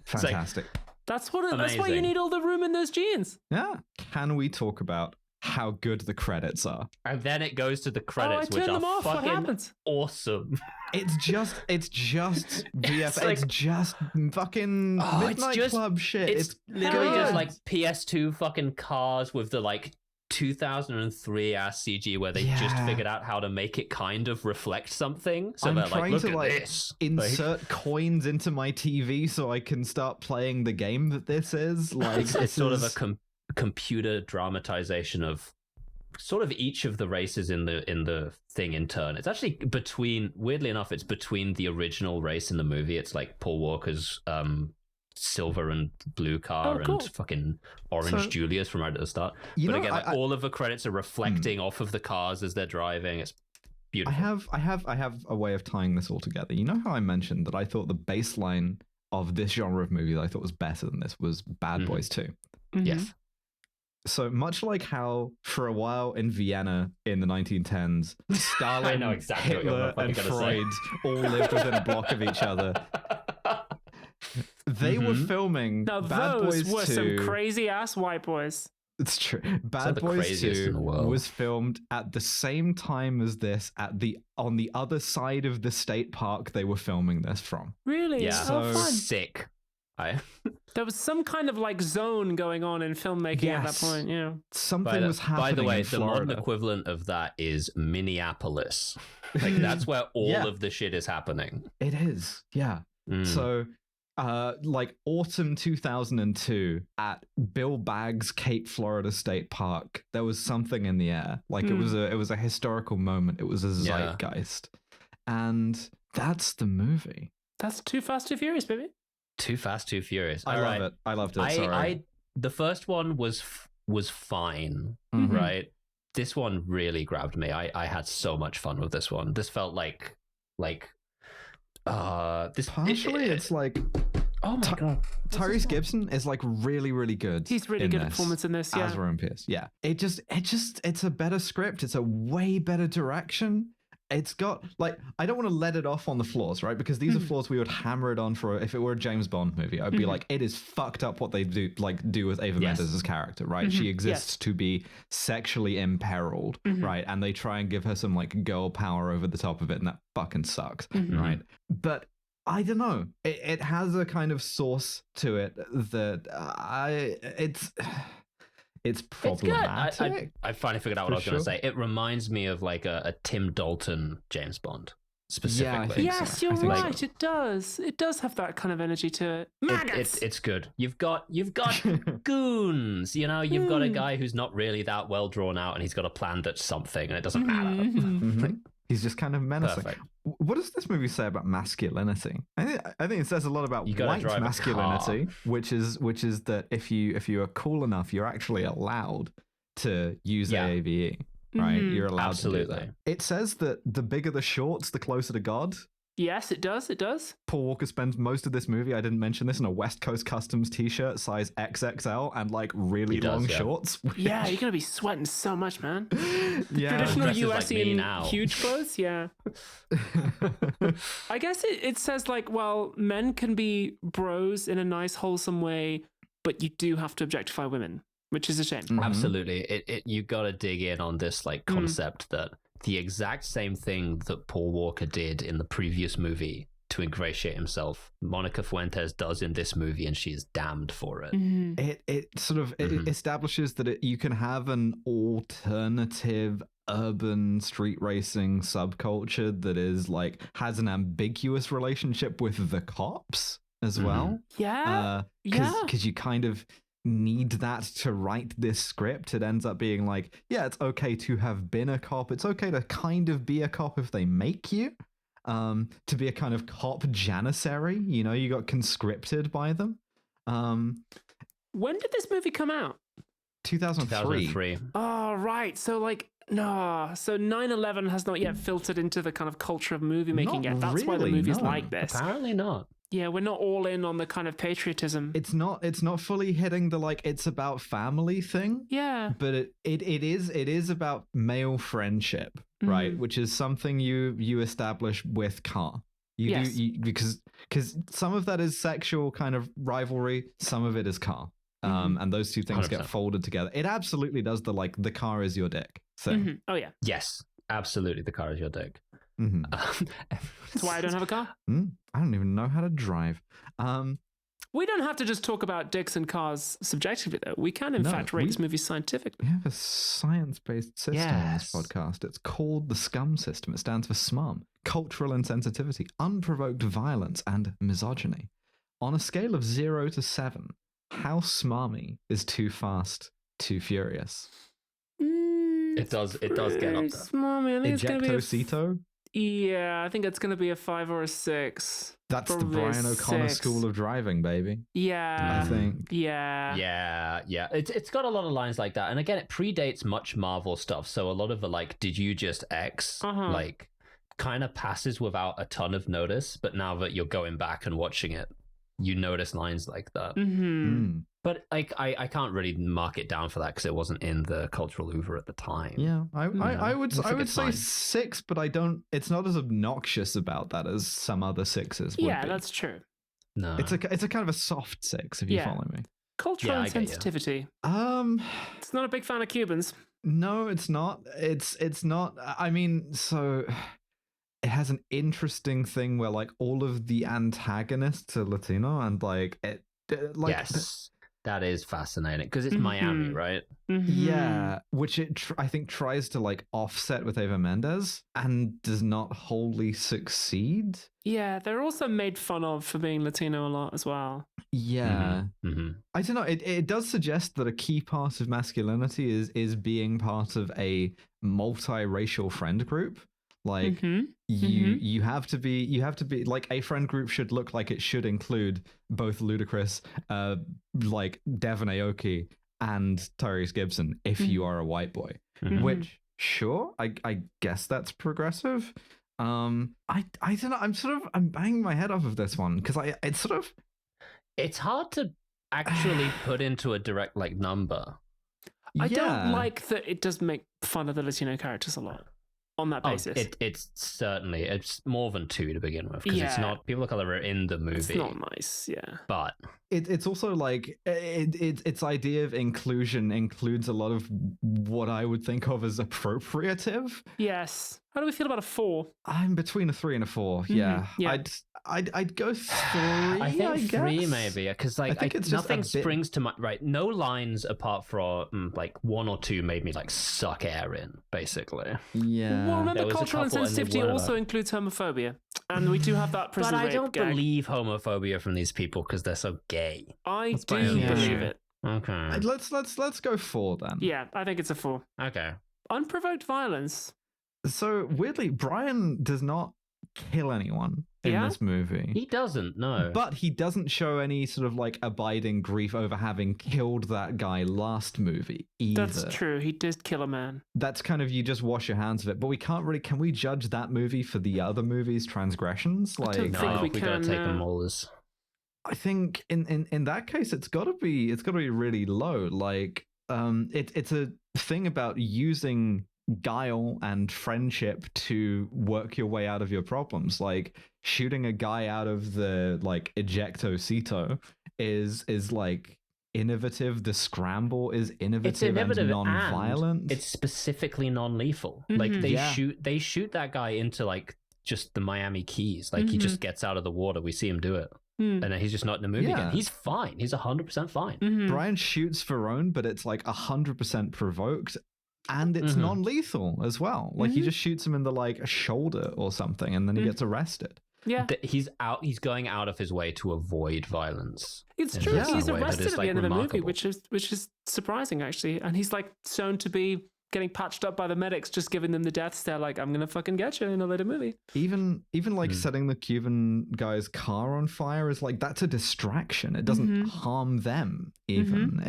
[SPEAKER 1] Fantastic.
[SPEAKER 2] That's why you need all the room in those jeans.
[SPEAKER 1] Yeah. Can we talk about how good the credits are?
[SPEAKER 3] And then it goes to the credits, which are fucking awesome.
[SPEAKER 1] It's just VF. It's just fucking midnight club shit. It's
[SPEAKER 3] literally just like PS2 fucking cars with the like 2003 ass CG where they just figured out how to make it kind of reflect something. So they're like, look at this.
[SPEAKER 1] Insert coins into my TV so I can start playing the game that this is. Like,
[SPEAKER 3] it's sort of a computer dramatization of sort of each of the races in the thing in turn. It's actually weirdly enough, it's between the original race in the movie. It's like Paul Walker's silver and blue car and fucking orange Julius from right at the start. But again, all of the credits are reflecting off of the cars as they're driving. It's beautiful.
[SPEAKER 1] I have a way of tying this all together. You know how I mentioned that I thought the baseline of this genre of movie that I thought was better than this was Bad Boys 2.
[SPEAKER 2] Mm-hmm.
[SPEAKER 3] Yes.
[SPEAKER 1] So much like how for a while in Vienna in the 1910s, Stalin,
[SPEAKER 3] I know exactly
[SPEAKER 1] Hitler, and Freud all lived within a block of each other. They were filming
[SPEAKER 2] Now
[SPEAKER 1] Bad
[SPEAKER 2] those
[SPEAKER 1] Boys
[SPEAKER 2] were
[SPEAKER 1] 2.
[SPEAKER 2] some crazy ass white boys.
[SPEAKER 1] It's true. Bad
[SPEAKER 3] the
[SPEAKER 1] Boys
[SPEAKER 3] craziest
[SPEAKER 1] 2
[SPEAKER 3] in the world.
[SPEAKER 1] was filmed at the same time as this on the other side of the state park they were filming this from.
[SPEAKER 2] Really?
[SPEAKER 3] Yeah.
[SPEAKER 2] Oh, fun.
[SPEAKER 3] Sick.
[SPEAKER 2] There was some kind of like zone going on in filmmaking at that point. Yeah.
[SPEAKER 1] Something was happening.
[SPEAKER 3] By the way,
[SPEAKER 1] in
[SPEAKER 3] the modern
[SPEAKER 1] Florida.
[SPEAKER 3] equivalent of that is Minneapolis. Like that's where all of the shit is happening.
[SPEAKER 1] It is, yeah. So, like autumn 2002 at Bill Baggs Cape Florida State Park, there was something in the air. Like it was a historical moment. It was a zeitgeist, and that's the movie.
[SPEAKER 2] That's Too Fast, Too Furious, baby.
[SPEAKER 3] Too Fast, Too Furious.
[SPEAKER 1] I love it. I loved it. Sorry.
[SPEAKER 3] The first one was fine, right? This one really grabbed me. I had so much fun with this one. This felt like this.
[SPEAKER 1] Partially, it's like,
[SPEAKER 3] oh my god,
[SPEAKER 1] Tyrese Gibson is like really, really good.
[SPEAKER 2] He's really good at performance in this. Yeah.
[SPEAKER 1] As Rowan Pearce. Yeah. It's a better script. It's a way better direction. It's got like, I don't want to let it off on the flaws, right? Because these are flaws we would hammer it on for if it were a James Bond movie. I'd be like, it is fucked up what they do with Ava Mendes' character, right? She exists to be sexually imperiled, right? And they try and give her some like girl power over the top of it, and that fucking sucks, right? But I don't know. It has a kind of source to it that it's problematic.
[SPEAKER 3] It's good. I finally figured out what I was going to say. It reminds me of like a Tim Dalton James Bond specifically.
[SPEAKER 2] Yes, you're right. It does. It does have that kind of energy to it.
[SPEAKER 3] It's good. You've got goons. You know, you've got a guy who's not really that well drawn out, and he's got a plan that's something, and it doesn't matter.
[SPEAKER 1] He's just kind of menacing.
[SPEAKER 3] Perfect.
[SPEAKER 1] What does this movie say about masculinity? I think it says a lot about white masculinity, which is that if you are cool enough, you're actually allowed to use AAVE, right? You're allowed to do that. It says that the bigger the shorts, the closer to God.
[SPEAKER 2] Yes, it does. It does.
[SPEAKER 1] Paul Walker spends most of this movie, I didn't mention this, in a West Coast Customs t-shirt size XXL and like really long shorts.
[SPEAKER 2] Yeah, you're going to be sweating so much, man.
[SPEAKER 1] Yeah.
[SPEAKER 2] Traditional US-ian huge clothes, yeah. I guess it says like, well, men can be bros in a nice, wholesome way, but you do have to objectify women, which is a shame.
[SPEAKER 3] Absolutely. You got to dig in on this like concept that the exact same thing that Paul Walker did in the previous movie to ingratiate himself, Monica Fuentes does in this movie, and she's damned for it.
[SPEAKER 1] It sort of it establishes that you can have an alternative urban street racing subculture that is like has an ambiguous relationship with the cops as well. Because you kind of need that to write this script. It ends up being like, yeah, it's okay to have been a cop. It's okay to kind of be a cop if they make you. To be a kind of cop janissary, you know, you got conscripted by them.
[SPEAKER 2] When did this movie come out?
[SPEAKER 1] 2003.
[SPEAKER 2] Oh, right. So like, no. So 9/11 has not yet filtered into the kind of culture of movie making yet. That's why the movie's like this.
[SPEAKER 3] Apparently not.
[SPEAKER 2] Yeah, we're not all in on the kind of patriotism.
[SPEAKER 1] It's not fully hitting the like it's about family thing.
[SPEAKER 2] Yeah.
[SPEAKER 1] But it is about male friendship, right? Which is something you establish with Car. Because some of that is sexual kind of rivalry, some of it is Car. And those two things 100%. Get folded together. It absolutely does the car is your dick thing.
[SPEAKER 2] Oh yeah.
[SPEAKER 3] Yes, absolutely. The car is your dick.
[SPEAKER 2] That's why I don't have a car.
[SPEAKER 1] I don't even know how to drive.
[SPEAKER 2] We don't have to just talk about dicks and cars subjectively, though. We can, in fact, rate this movie scientifically.
[SPEAKER 1] We have a science-based system on this podcast. It's called the SCUM system. It stands for SMUM, cultural insensitivity, unprovoked violence, and misogyny. On a scale of 0 to 7, how smarmy is Too Fast, Too Furious?
[SPEAKER 3] It does get up there.
[SPEAKER 2] Smarmy. I think it's going to be
[SPEAKER 3] Yeah,
[SPEAKER 2] I think it's going to be a 5 or a 6.
[SPEAKER 1] That's
[SPEAKER 2] Probably
[SPEAKER 1] the Brian O'Connor
[SPEAKER 2] 6.
[SPEAKER 1] School of Driving, baby.
[SPEAKER 2] Yeah.
[SPEAKER 1] I think.
[SPEAKER 2] Yeah.
[SPEAKER 3] It's got a lot of lines like that. And again, it predates much Marvel stuff. So a lot of the like, did you just X? Like, kind of passes without a ton of notice. But now that you're going back and watching it, you notice lines like that.
[SPEAKER 1] Mm.
[SPEAKER 3] But like, I can't really mark it down for that because it wasn't in the cultural Louvre at the time.
[SPEAKER 1] Yeah, I would
[SPEAKER 3] it's
[SPEAKER 1] say
[SPEAKER 3] fine.
[SPEAKER 1] 6, but I don't. It's not as obnoxious about that as some other 6s would
[SPEAKER 2] Yeah,
[SPEAKER 1] be.
[SPEAKER 2] that's true.
[SPEAKER 3] No,
[SPEAKER 1] It's a kind of a soft 6 if you follow me.
[SPEAKER 2] Cultural
[SPEAKER 3] Yeah, I get you.
[SPEAKER 2] insensitivity.
[SPEAKER 1] It's
[SPEAKER 2] not a big fan of Cubans.
[SPEAKER 1] No, it's not. It's not. I mean, so it has an interesting thing where like all of the antagonists are Latino, and like it, like
[SPEAKER 3] yes, that is fascinating because it's Miami, right?
[SPEAKER 1] Yeah, which it I think tries to like offset with Eva Mendes and does not wholly succeed.
[SPEAKER 2] Yeah, they're also made fun of for being Latino a lot as well.
[SPEAKER 1] Yeah. I don't know. It does suggest that a key part of masculinity is being part of a multiracial friend group. Like you have to be like, a friend group should look like it should include both Ludacris, like Devon Aoki and Tyrese Gibson if you are a white boy. Which sure, I guess that's progressive. I don't know. I'm banging my head off of this one because it's
[SPEAKER 3] hard to actually put into a direct like number.
[SPEAKER 2] I don't like that it does make fun of the Latino characters a lot on that basis.
[SPEAKER 3] It's more than 2 to begin with because it's not people of color are in the movie.
[SPEAKER 2] It's not nice, yeah.
[SPEAKER 3] But
[SPEAKER 1] it's also like its idea of inclusion includes a lot of what I would think of as appropriative.
[SPEAKER 2] Yes. How do we feel about a 4?
[SPEAKER 1] I'm between a 3 and a 4. Yeah. I'd go 3.
[SPEAKER 3] I think 3
[SPEAKER 1] guess.
[SPEAKER 3] maybe because like nothing springs to mind. Right, no lines apart from like 1 or 2 made me like suck air in basically.
[SPEAKER 1] Yeah.
[SPEAKER 2] Well, remember, cultural insensitivity also includes homophobia, and we do have that prison
[SPEAKER 3] But I
[SPEAKER 2] rape
[SPEAKER 3] don't
[SPEAKER 2] gag.
[SPEAKER 3] believe homophobia from these people because they're so gay.
[SPEAKER 2] I do believe it.
[SPEAKER 3] Okay.
[SPEAKER 1] Let's go 4 then.
[SPEAKER 2] Yeah, I think it's a 4.
[SPEAKER 3] Okay.
[SPEAKER 2] Unprovoked violence.
[SPEAKER 1] So weirdly, Brian does not kill anyone in this movie.
[SPEAKER 3] He doesn't, no.
[SPEAKER 1] But he doesn't show any sort of like abiding grief over having killed that guy last movie either.
[SPEAKER 2] That's true. He did kill a man.
[SPEAKER 1] That's kind of, you just wash your hands of it. But we can't really, can we judge that movie for the other movie's transgressions?
[SPEAKER 2] I don't think we
[SPEAKER 3] gotta take them all as.
[SPEAKER 1] I think in that case it's gotta be really low. Like it's a thing about using guile and friendship to work your way out of your problems. Like shooting a guy out of the like ejectocito is like innovative. The scramble is innovative and non-violent.
[SPEAKER 3] It's specifically non-lethal. Like they shoot that guy into like just the Miami Keys. Like he just gets out of the water. We see him do it. And then he's just not in the movie again. He's fine. He's 100% fine.
[SPEAKER 1] Brian shoots Verone, but it's like 100% provoked. And it's non-lethal as well. Like he just shoots him in the like shoulder or something, and then he gets arrested.
[SPEAKER 2] Yeah,
[SPEAKER 3] he's going out of his way to avoid violence.
[SPEAKER 2] It's true. He's arrested at the end of the movie, which is surprising actually. And he's like shown to be getting patched up by the medics, just giving them the death stare. Like, I'm gonna fucking get you in a later movie.
[SPEAKER 1] Even like setting the Cuban guy's car on fire is like, that's a distraction. It doesn't harm them. Even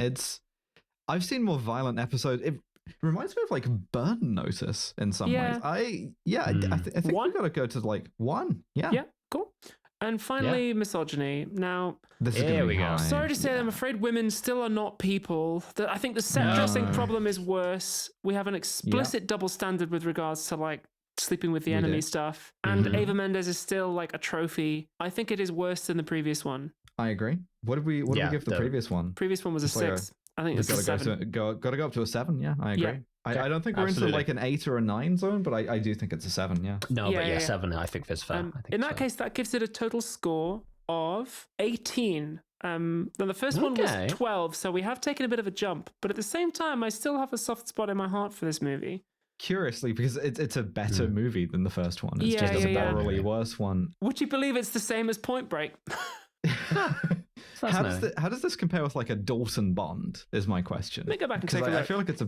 [SPEAKER 1] I've seen more violent episodes. It reminds me of like Burn Notice in some ways. I think we gotta go to like 1. Yeah,
[SPEAKER 2] cool. And finally, misogyny. Now,
[SPEAKER 1] here we go.
[SPEAKER 2] Sorry to say, I'm afraid women still are not people. I think the set dressing problem is worse. We have an explicit double standard with regards to like sleeping with the enemy stuff. And Eva Mendes is still like a trophy. I think it is worse than the previous one.
[SPEAKER 1] I agree. What did we give the previous one?
[SPEAKER 2] Previous one was a 6. I think it's a 7.
[SPEAKER 1] Gotta go up to a 7. Yeah, I agree.
[SPEAKER 2] Yeah.
[SPEAKER 1] I don't think we're into like an 8 or a 9 zone, but I do think it's a 7. Yeah.
[SPEAKER 3] No, but 7. I think is fair.
[SPEAKER 2] In that case, that gives it a total score of 18. Then the first one was 12, so we have taken a bit of a jump. But at the same time, I still have a soft spot in my heart for this movie.
[SPEAKER 1] Curiously, because it's a better movie than the first one. It's just a morally worse one.
[SPEAKER 2] Would you believe it's the same as Point Break?
[SPEAKER 1] how does this compare with like a Dalton Bond? Is my question.
[SPEAKER 2] Let me go back and take a look.
[SPEAKER 1] I feel like it's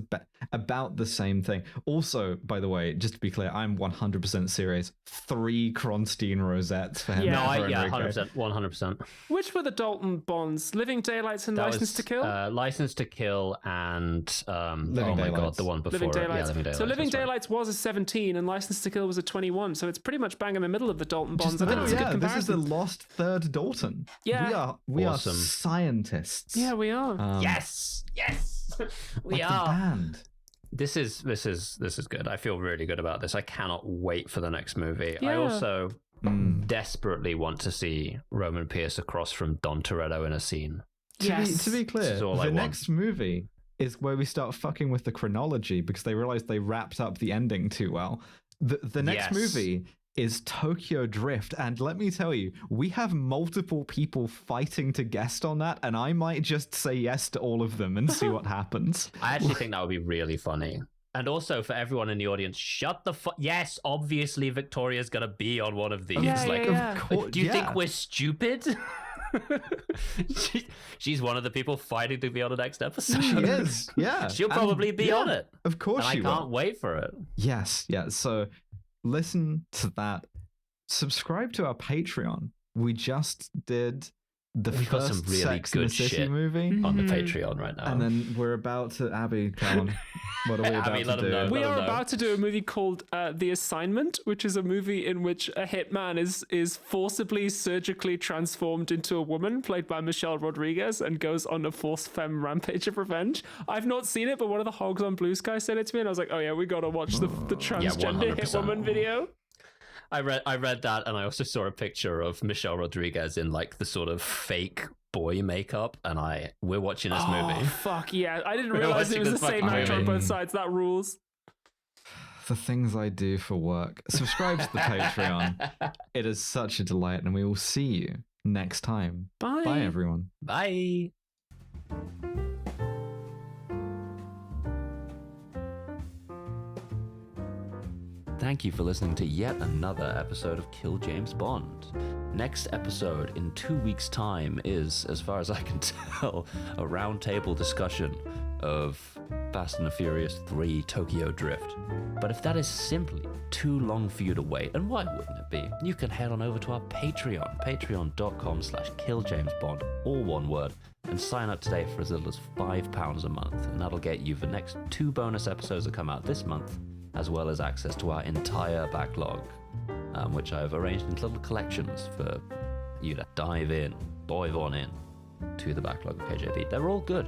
[SPEAKER 1] about the same thing. Also, by the way, just to be clear, I'm 100% serious. 3 Kronstein rosettes for him.
[SPEAKER 2] Yeah.
[SPEAKER 3] 100%.
[SPEAKER 2] Which were the Dalton Bonds? Living Daylights and License to Kill?
[SPEAKER 3] License to Kill and
[SPEAKER 1] Living Daylights.
[SPEAKER 3] the one before
[SPEAKER 2] Living Daylights.
[SPEAKER 3] Living Daylights.
[SPEAKER 2] So Living Daylights was a 17 and License to Kill was a 21. So it's pretty much bang in the middle of the Dalton Bonds.
[SPEAKER 1] Just
[SPEAKER 2] I think it's a good
[SPEAKER 1] this
[SPEAKER 2] comparison.
[SPEAKER 1] is the lost third Dalton.
[SPEAKER 2] Yeah.
[SPEAKER 1] We are
[SPEAKER 3] Awesome.
[SPEAKER 1] scientists.
[SPEAKER 2] Yeah, we are.
[SPEAKER 3] Yes, we
[SPEAKER 1] like
[SPEAKER 3] are.
[SPEAKER 1] The band.
[SPEAKER 3] This is good. I feel really good about this. I cannot wait for the next movie.
[SPEAKER 2] Yeah.
[SPEAKER 3] I also desperately want to see Roman Pearce across from Dom Toretto in a scene.
[SPEAKER 1] To be clear, the next movie is where we start fucking with the chronology because they realized they wrapped up the ending too well. The next movie is Tokyo Drift, and let me tell you, we have multiple people fighting to guest on that, and I might just say yes to all of them and see what happens.
[SPEAKER 3] I actually think that would be really funny. And also for everyone in the audience, shut the fuck. Yes, obviously Victoria's gonna be on one of these.
[SPEAKER 2] Of
[SPEAKER 3] course, do you think we're stupid? She's one of the people fighting to be on the next episode.
[SPEAKER 1] She is, yeah.
[SPEAKER 3] She'll probably be on it.
[SPEAKER 1] Of course
[SPEAKER 3] and
[SPEAKER 1] she will.
[SPEAKER 3] I can't wait for it.
[SPEAKER 1] Yes, yeah. So listen to that. Subscribe to our Patreon. We just did the
[SPEAKER 3] We've got
[SPEAKER 1] first
[SPEAKER 3] some really
[SPEAKER 1] Sex and
[SPEAKER 3] good
[SPEAKER 1] the City
[SPEAKER 3] shit
[SPEAKER 1] movie
[SPEAKER 3] on the Patreon right now.
[SPEAKER 1] and then we're about to Abby. Come on, what are we about
[SPEAKER 3] Abby, let
[SPEAKER 1] to
[SPEAKER 3] them
[SPEAKER 1] do?
[SPEAKER 3] know.
[SPEAKER 2] We are about to do a movie called The Assignment, which is a movie in which a hitman is forcibly surgically transformed into a woman, played by Michelle Rodriguez, and goes on a forced femme rampage of revenge. I've not seen it, but one of the hogs on Blue Sky said it to me, and I was like, oh yeah, we gotta watch the transgender hit woman video.
[SPEAKER 3] I read that, and I also saw a picture of Michelle Rodriguez in like the sort of fake boy makeup, and we're watching this movie.
[SPEAKER 2] Oh fuck yeah! I didn't realize it was the same actor on both sides. That rules.
[SPEAKER 1] The things I do for work. Subscribe to the Patreon. It is such a delight, and we will see you next time.
[SPEAKER 2] Bye.
[SPEAKER 1] Bye, everyone.
[SPEAKER 3] Bye. Thank you for listening to yet another episode of Kill James Bond. Next episode in 2 weeks' time is, as far as I can tell, a roundtable discussion of Fast and the Furious 3 Tokyo Drift. But if that is simply too long for you to wait, and why wouldn't it be? You can head on over to our Patreon, patreon.com/killjamesbond, all one word, and sign up today for as little as £5 a month, and that'll get you the next 2 bonus episodes that come out this month, as well as access to our entire backlog, which I've arranged into little collections for you to dive on in to the backlog of KJB. They're all good,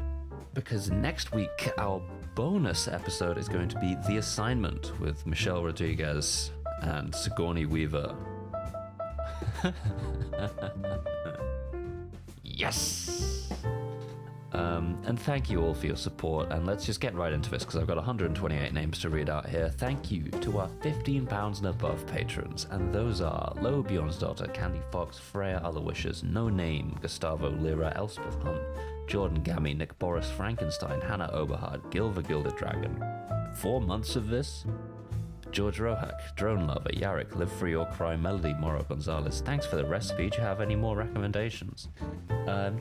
[SPEAKER 3] because next week our bonus episode is going to be The Assignment with Michelle Rodriguez and Sigourney Weaver. Yes! And thank you all for your support, and let's just get right into this because I've got 128 names to read out here. Thank you to our £15 and above patrons, and those are Lo Bjornsdotter, Candy Fox, Freya Aloysius, No Name, Gustavo Lira, Elspeth Hunt, Jordan Gammy, Nick Boris, Frankenstein, Hannah Oberhard, Gilva Gilded Dragon. 4 months of this? George Rohak, Drone Lover, Yarrick, Live Free or Cry, Melody, Moro Gonzalez. Thanks for the recipe. Do you have any more recommendations?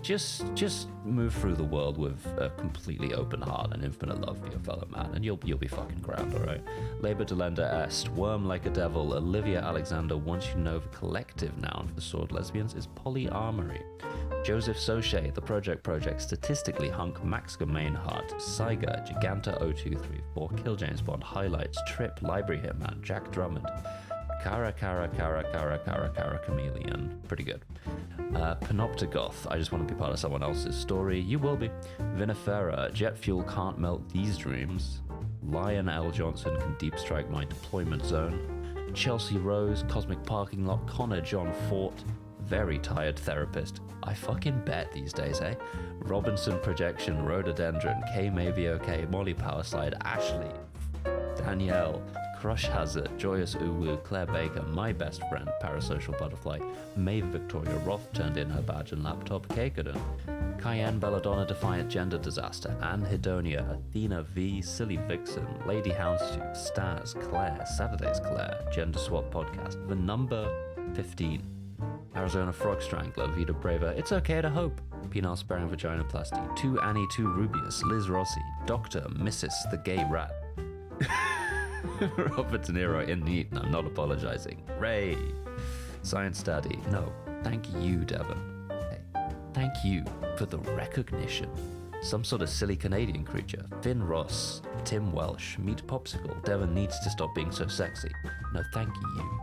[SPEAKER 3] Just move through the world with a completely open heart and infinite love for your fellow man, and you'll be fucking grand, alright? Labor Delenda Est, Worm Like a Devil, Olivia Alexander. Once you know the collective noun for sword lesbians is polyamory. Joseph Soche, The Project, Statistically Hunk, Max Mainhardt, Saiga, Giganta 0234, Kill James Bond, Highlights, Trip, Library Hitman, Jack Drummond, Kara Chameleon, pretty good. Panoptigoth, I just want to be part of someone else's story, you will be. Vinifera, Jet Fuel Can't Melt These Dreams, Lion L. Johnson Can Deep Strike My Deployment Zone, Chelsea Rose, Cosmic Parking Lot, Connor John Fort, Very Tired Therapist, I fucking bet these days, eh? Robinson Projection, Rhododendron, K Maybe Okay, Molly Powerslide, Ashley, Danielle, Crush Hazard, Joyous Uwu, Claire Baker, My Best Friend, Parasocial Butterfly, Maeve Victoria Roth turned in her badge and laptop, Kakoden, Cayenne Belladonna Defiant Gender Disaster, Anne Hedonia, Athena V, Silly Vixen, Lady Houndstooth, Stars, Claire, Saturday's Claire, Gender Swap Podcast, The Number 15, Arizona Frog Strangler, Vida Brava, It's Okay to Hope, Penile Sparing Vaginoplasty, 2 Annie, 2 Rubius, Liz Rossi, Dr. Mrs. the Gay Rat, Robert De Niro in Need, and I'm not apologizing, Ray, Science Daddy, no, thank you, Devon. Hey, thank you for the recognition. Some sort of silly Canadian creature, Finn Ross, Tim Welsh, Meat Popsicle, Devon needs to stop being so sexy. No, thank you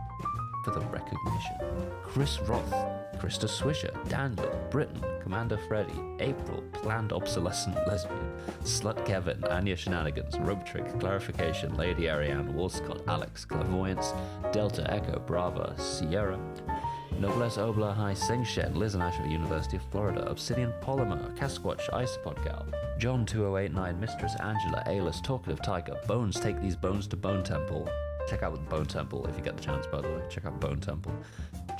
[SPEAKER 3] for the recognition. Chris Roth, Krista Swisher, Daniel, Britton, Commander Freddy, April, Planned Obsolescent Lesbian, Slut Kevin, Anya Shenanigans, Rope Trick, Clarification, Lady Ariane, Walscott, Alex, Clairvoyance, Delta Echo, Brava, Sierra, Noblesse Obla High Sing Shed, Liz and Asheville, University of Florida, Obsidian Polymer, Casquatch, Isopod Gal, John 2089, Mistress Angela, Alis, Talkative Tiger, Bones, Take These Bones to Bone Temple. Check out Bone Temple if you get the chance, by the way. Check out Bone Temple.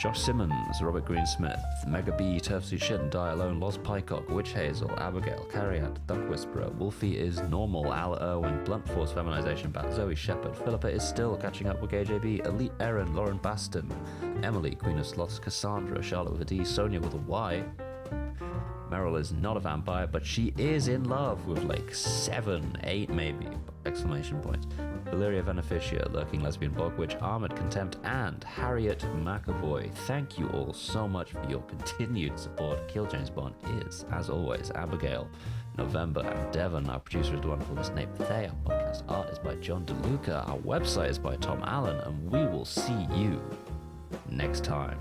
[SPEAKER 3] Josh Simmons, Robert Greensmith, Mega B, Turfsy Shit and Die Alone, Lost Pycock, Witch Hazel, Abigail, Carriat, Duck Whisperer, Wolfie is Normal, Al Irwin, Blunt Force Feminization Bat, Zoe Shepherd, Philippa is still catching up with KJB, Elite Erin, Lauren Baston, Emily, Queen of Sloths, Cassandra, Charlotte with a D, Sonia with a Y. Meryl is not a vampire, but she is in love with like 7, 8 maybe, exclamation points. Valeria Beneficia, Lurking Lesbian Bog Witch, Armored Contempt, and Harriet McAvoy. Thank you all so much for your continued support. Kill James Bond is, as always, Abigail, November, and Devon. Our producer is the wonderful Miss Nate Thay. Our podcast art is by John DeLuca. Our website is by Tom Allen, and we will see you next time.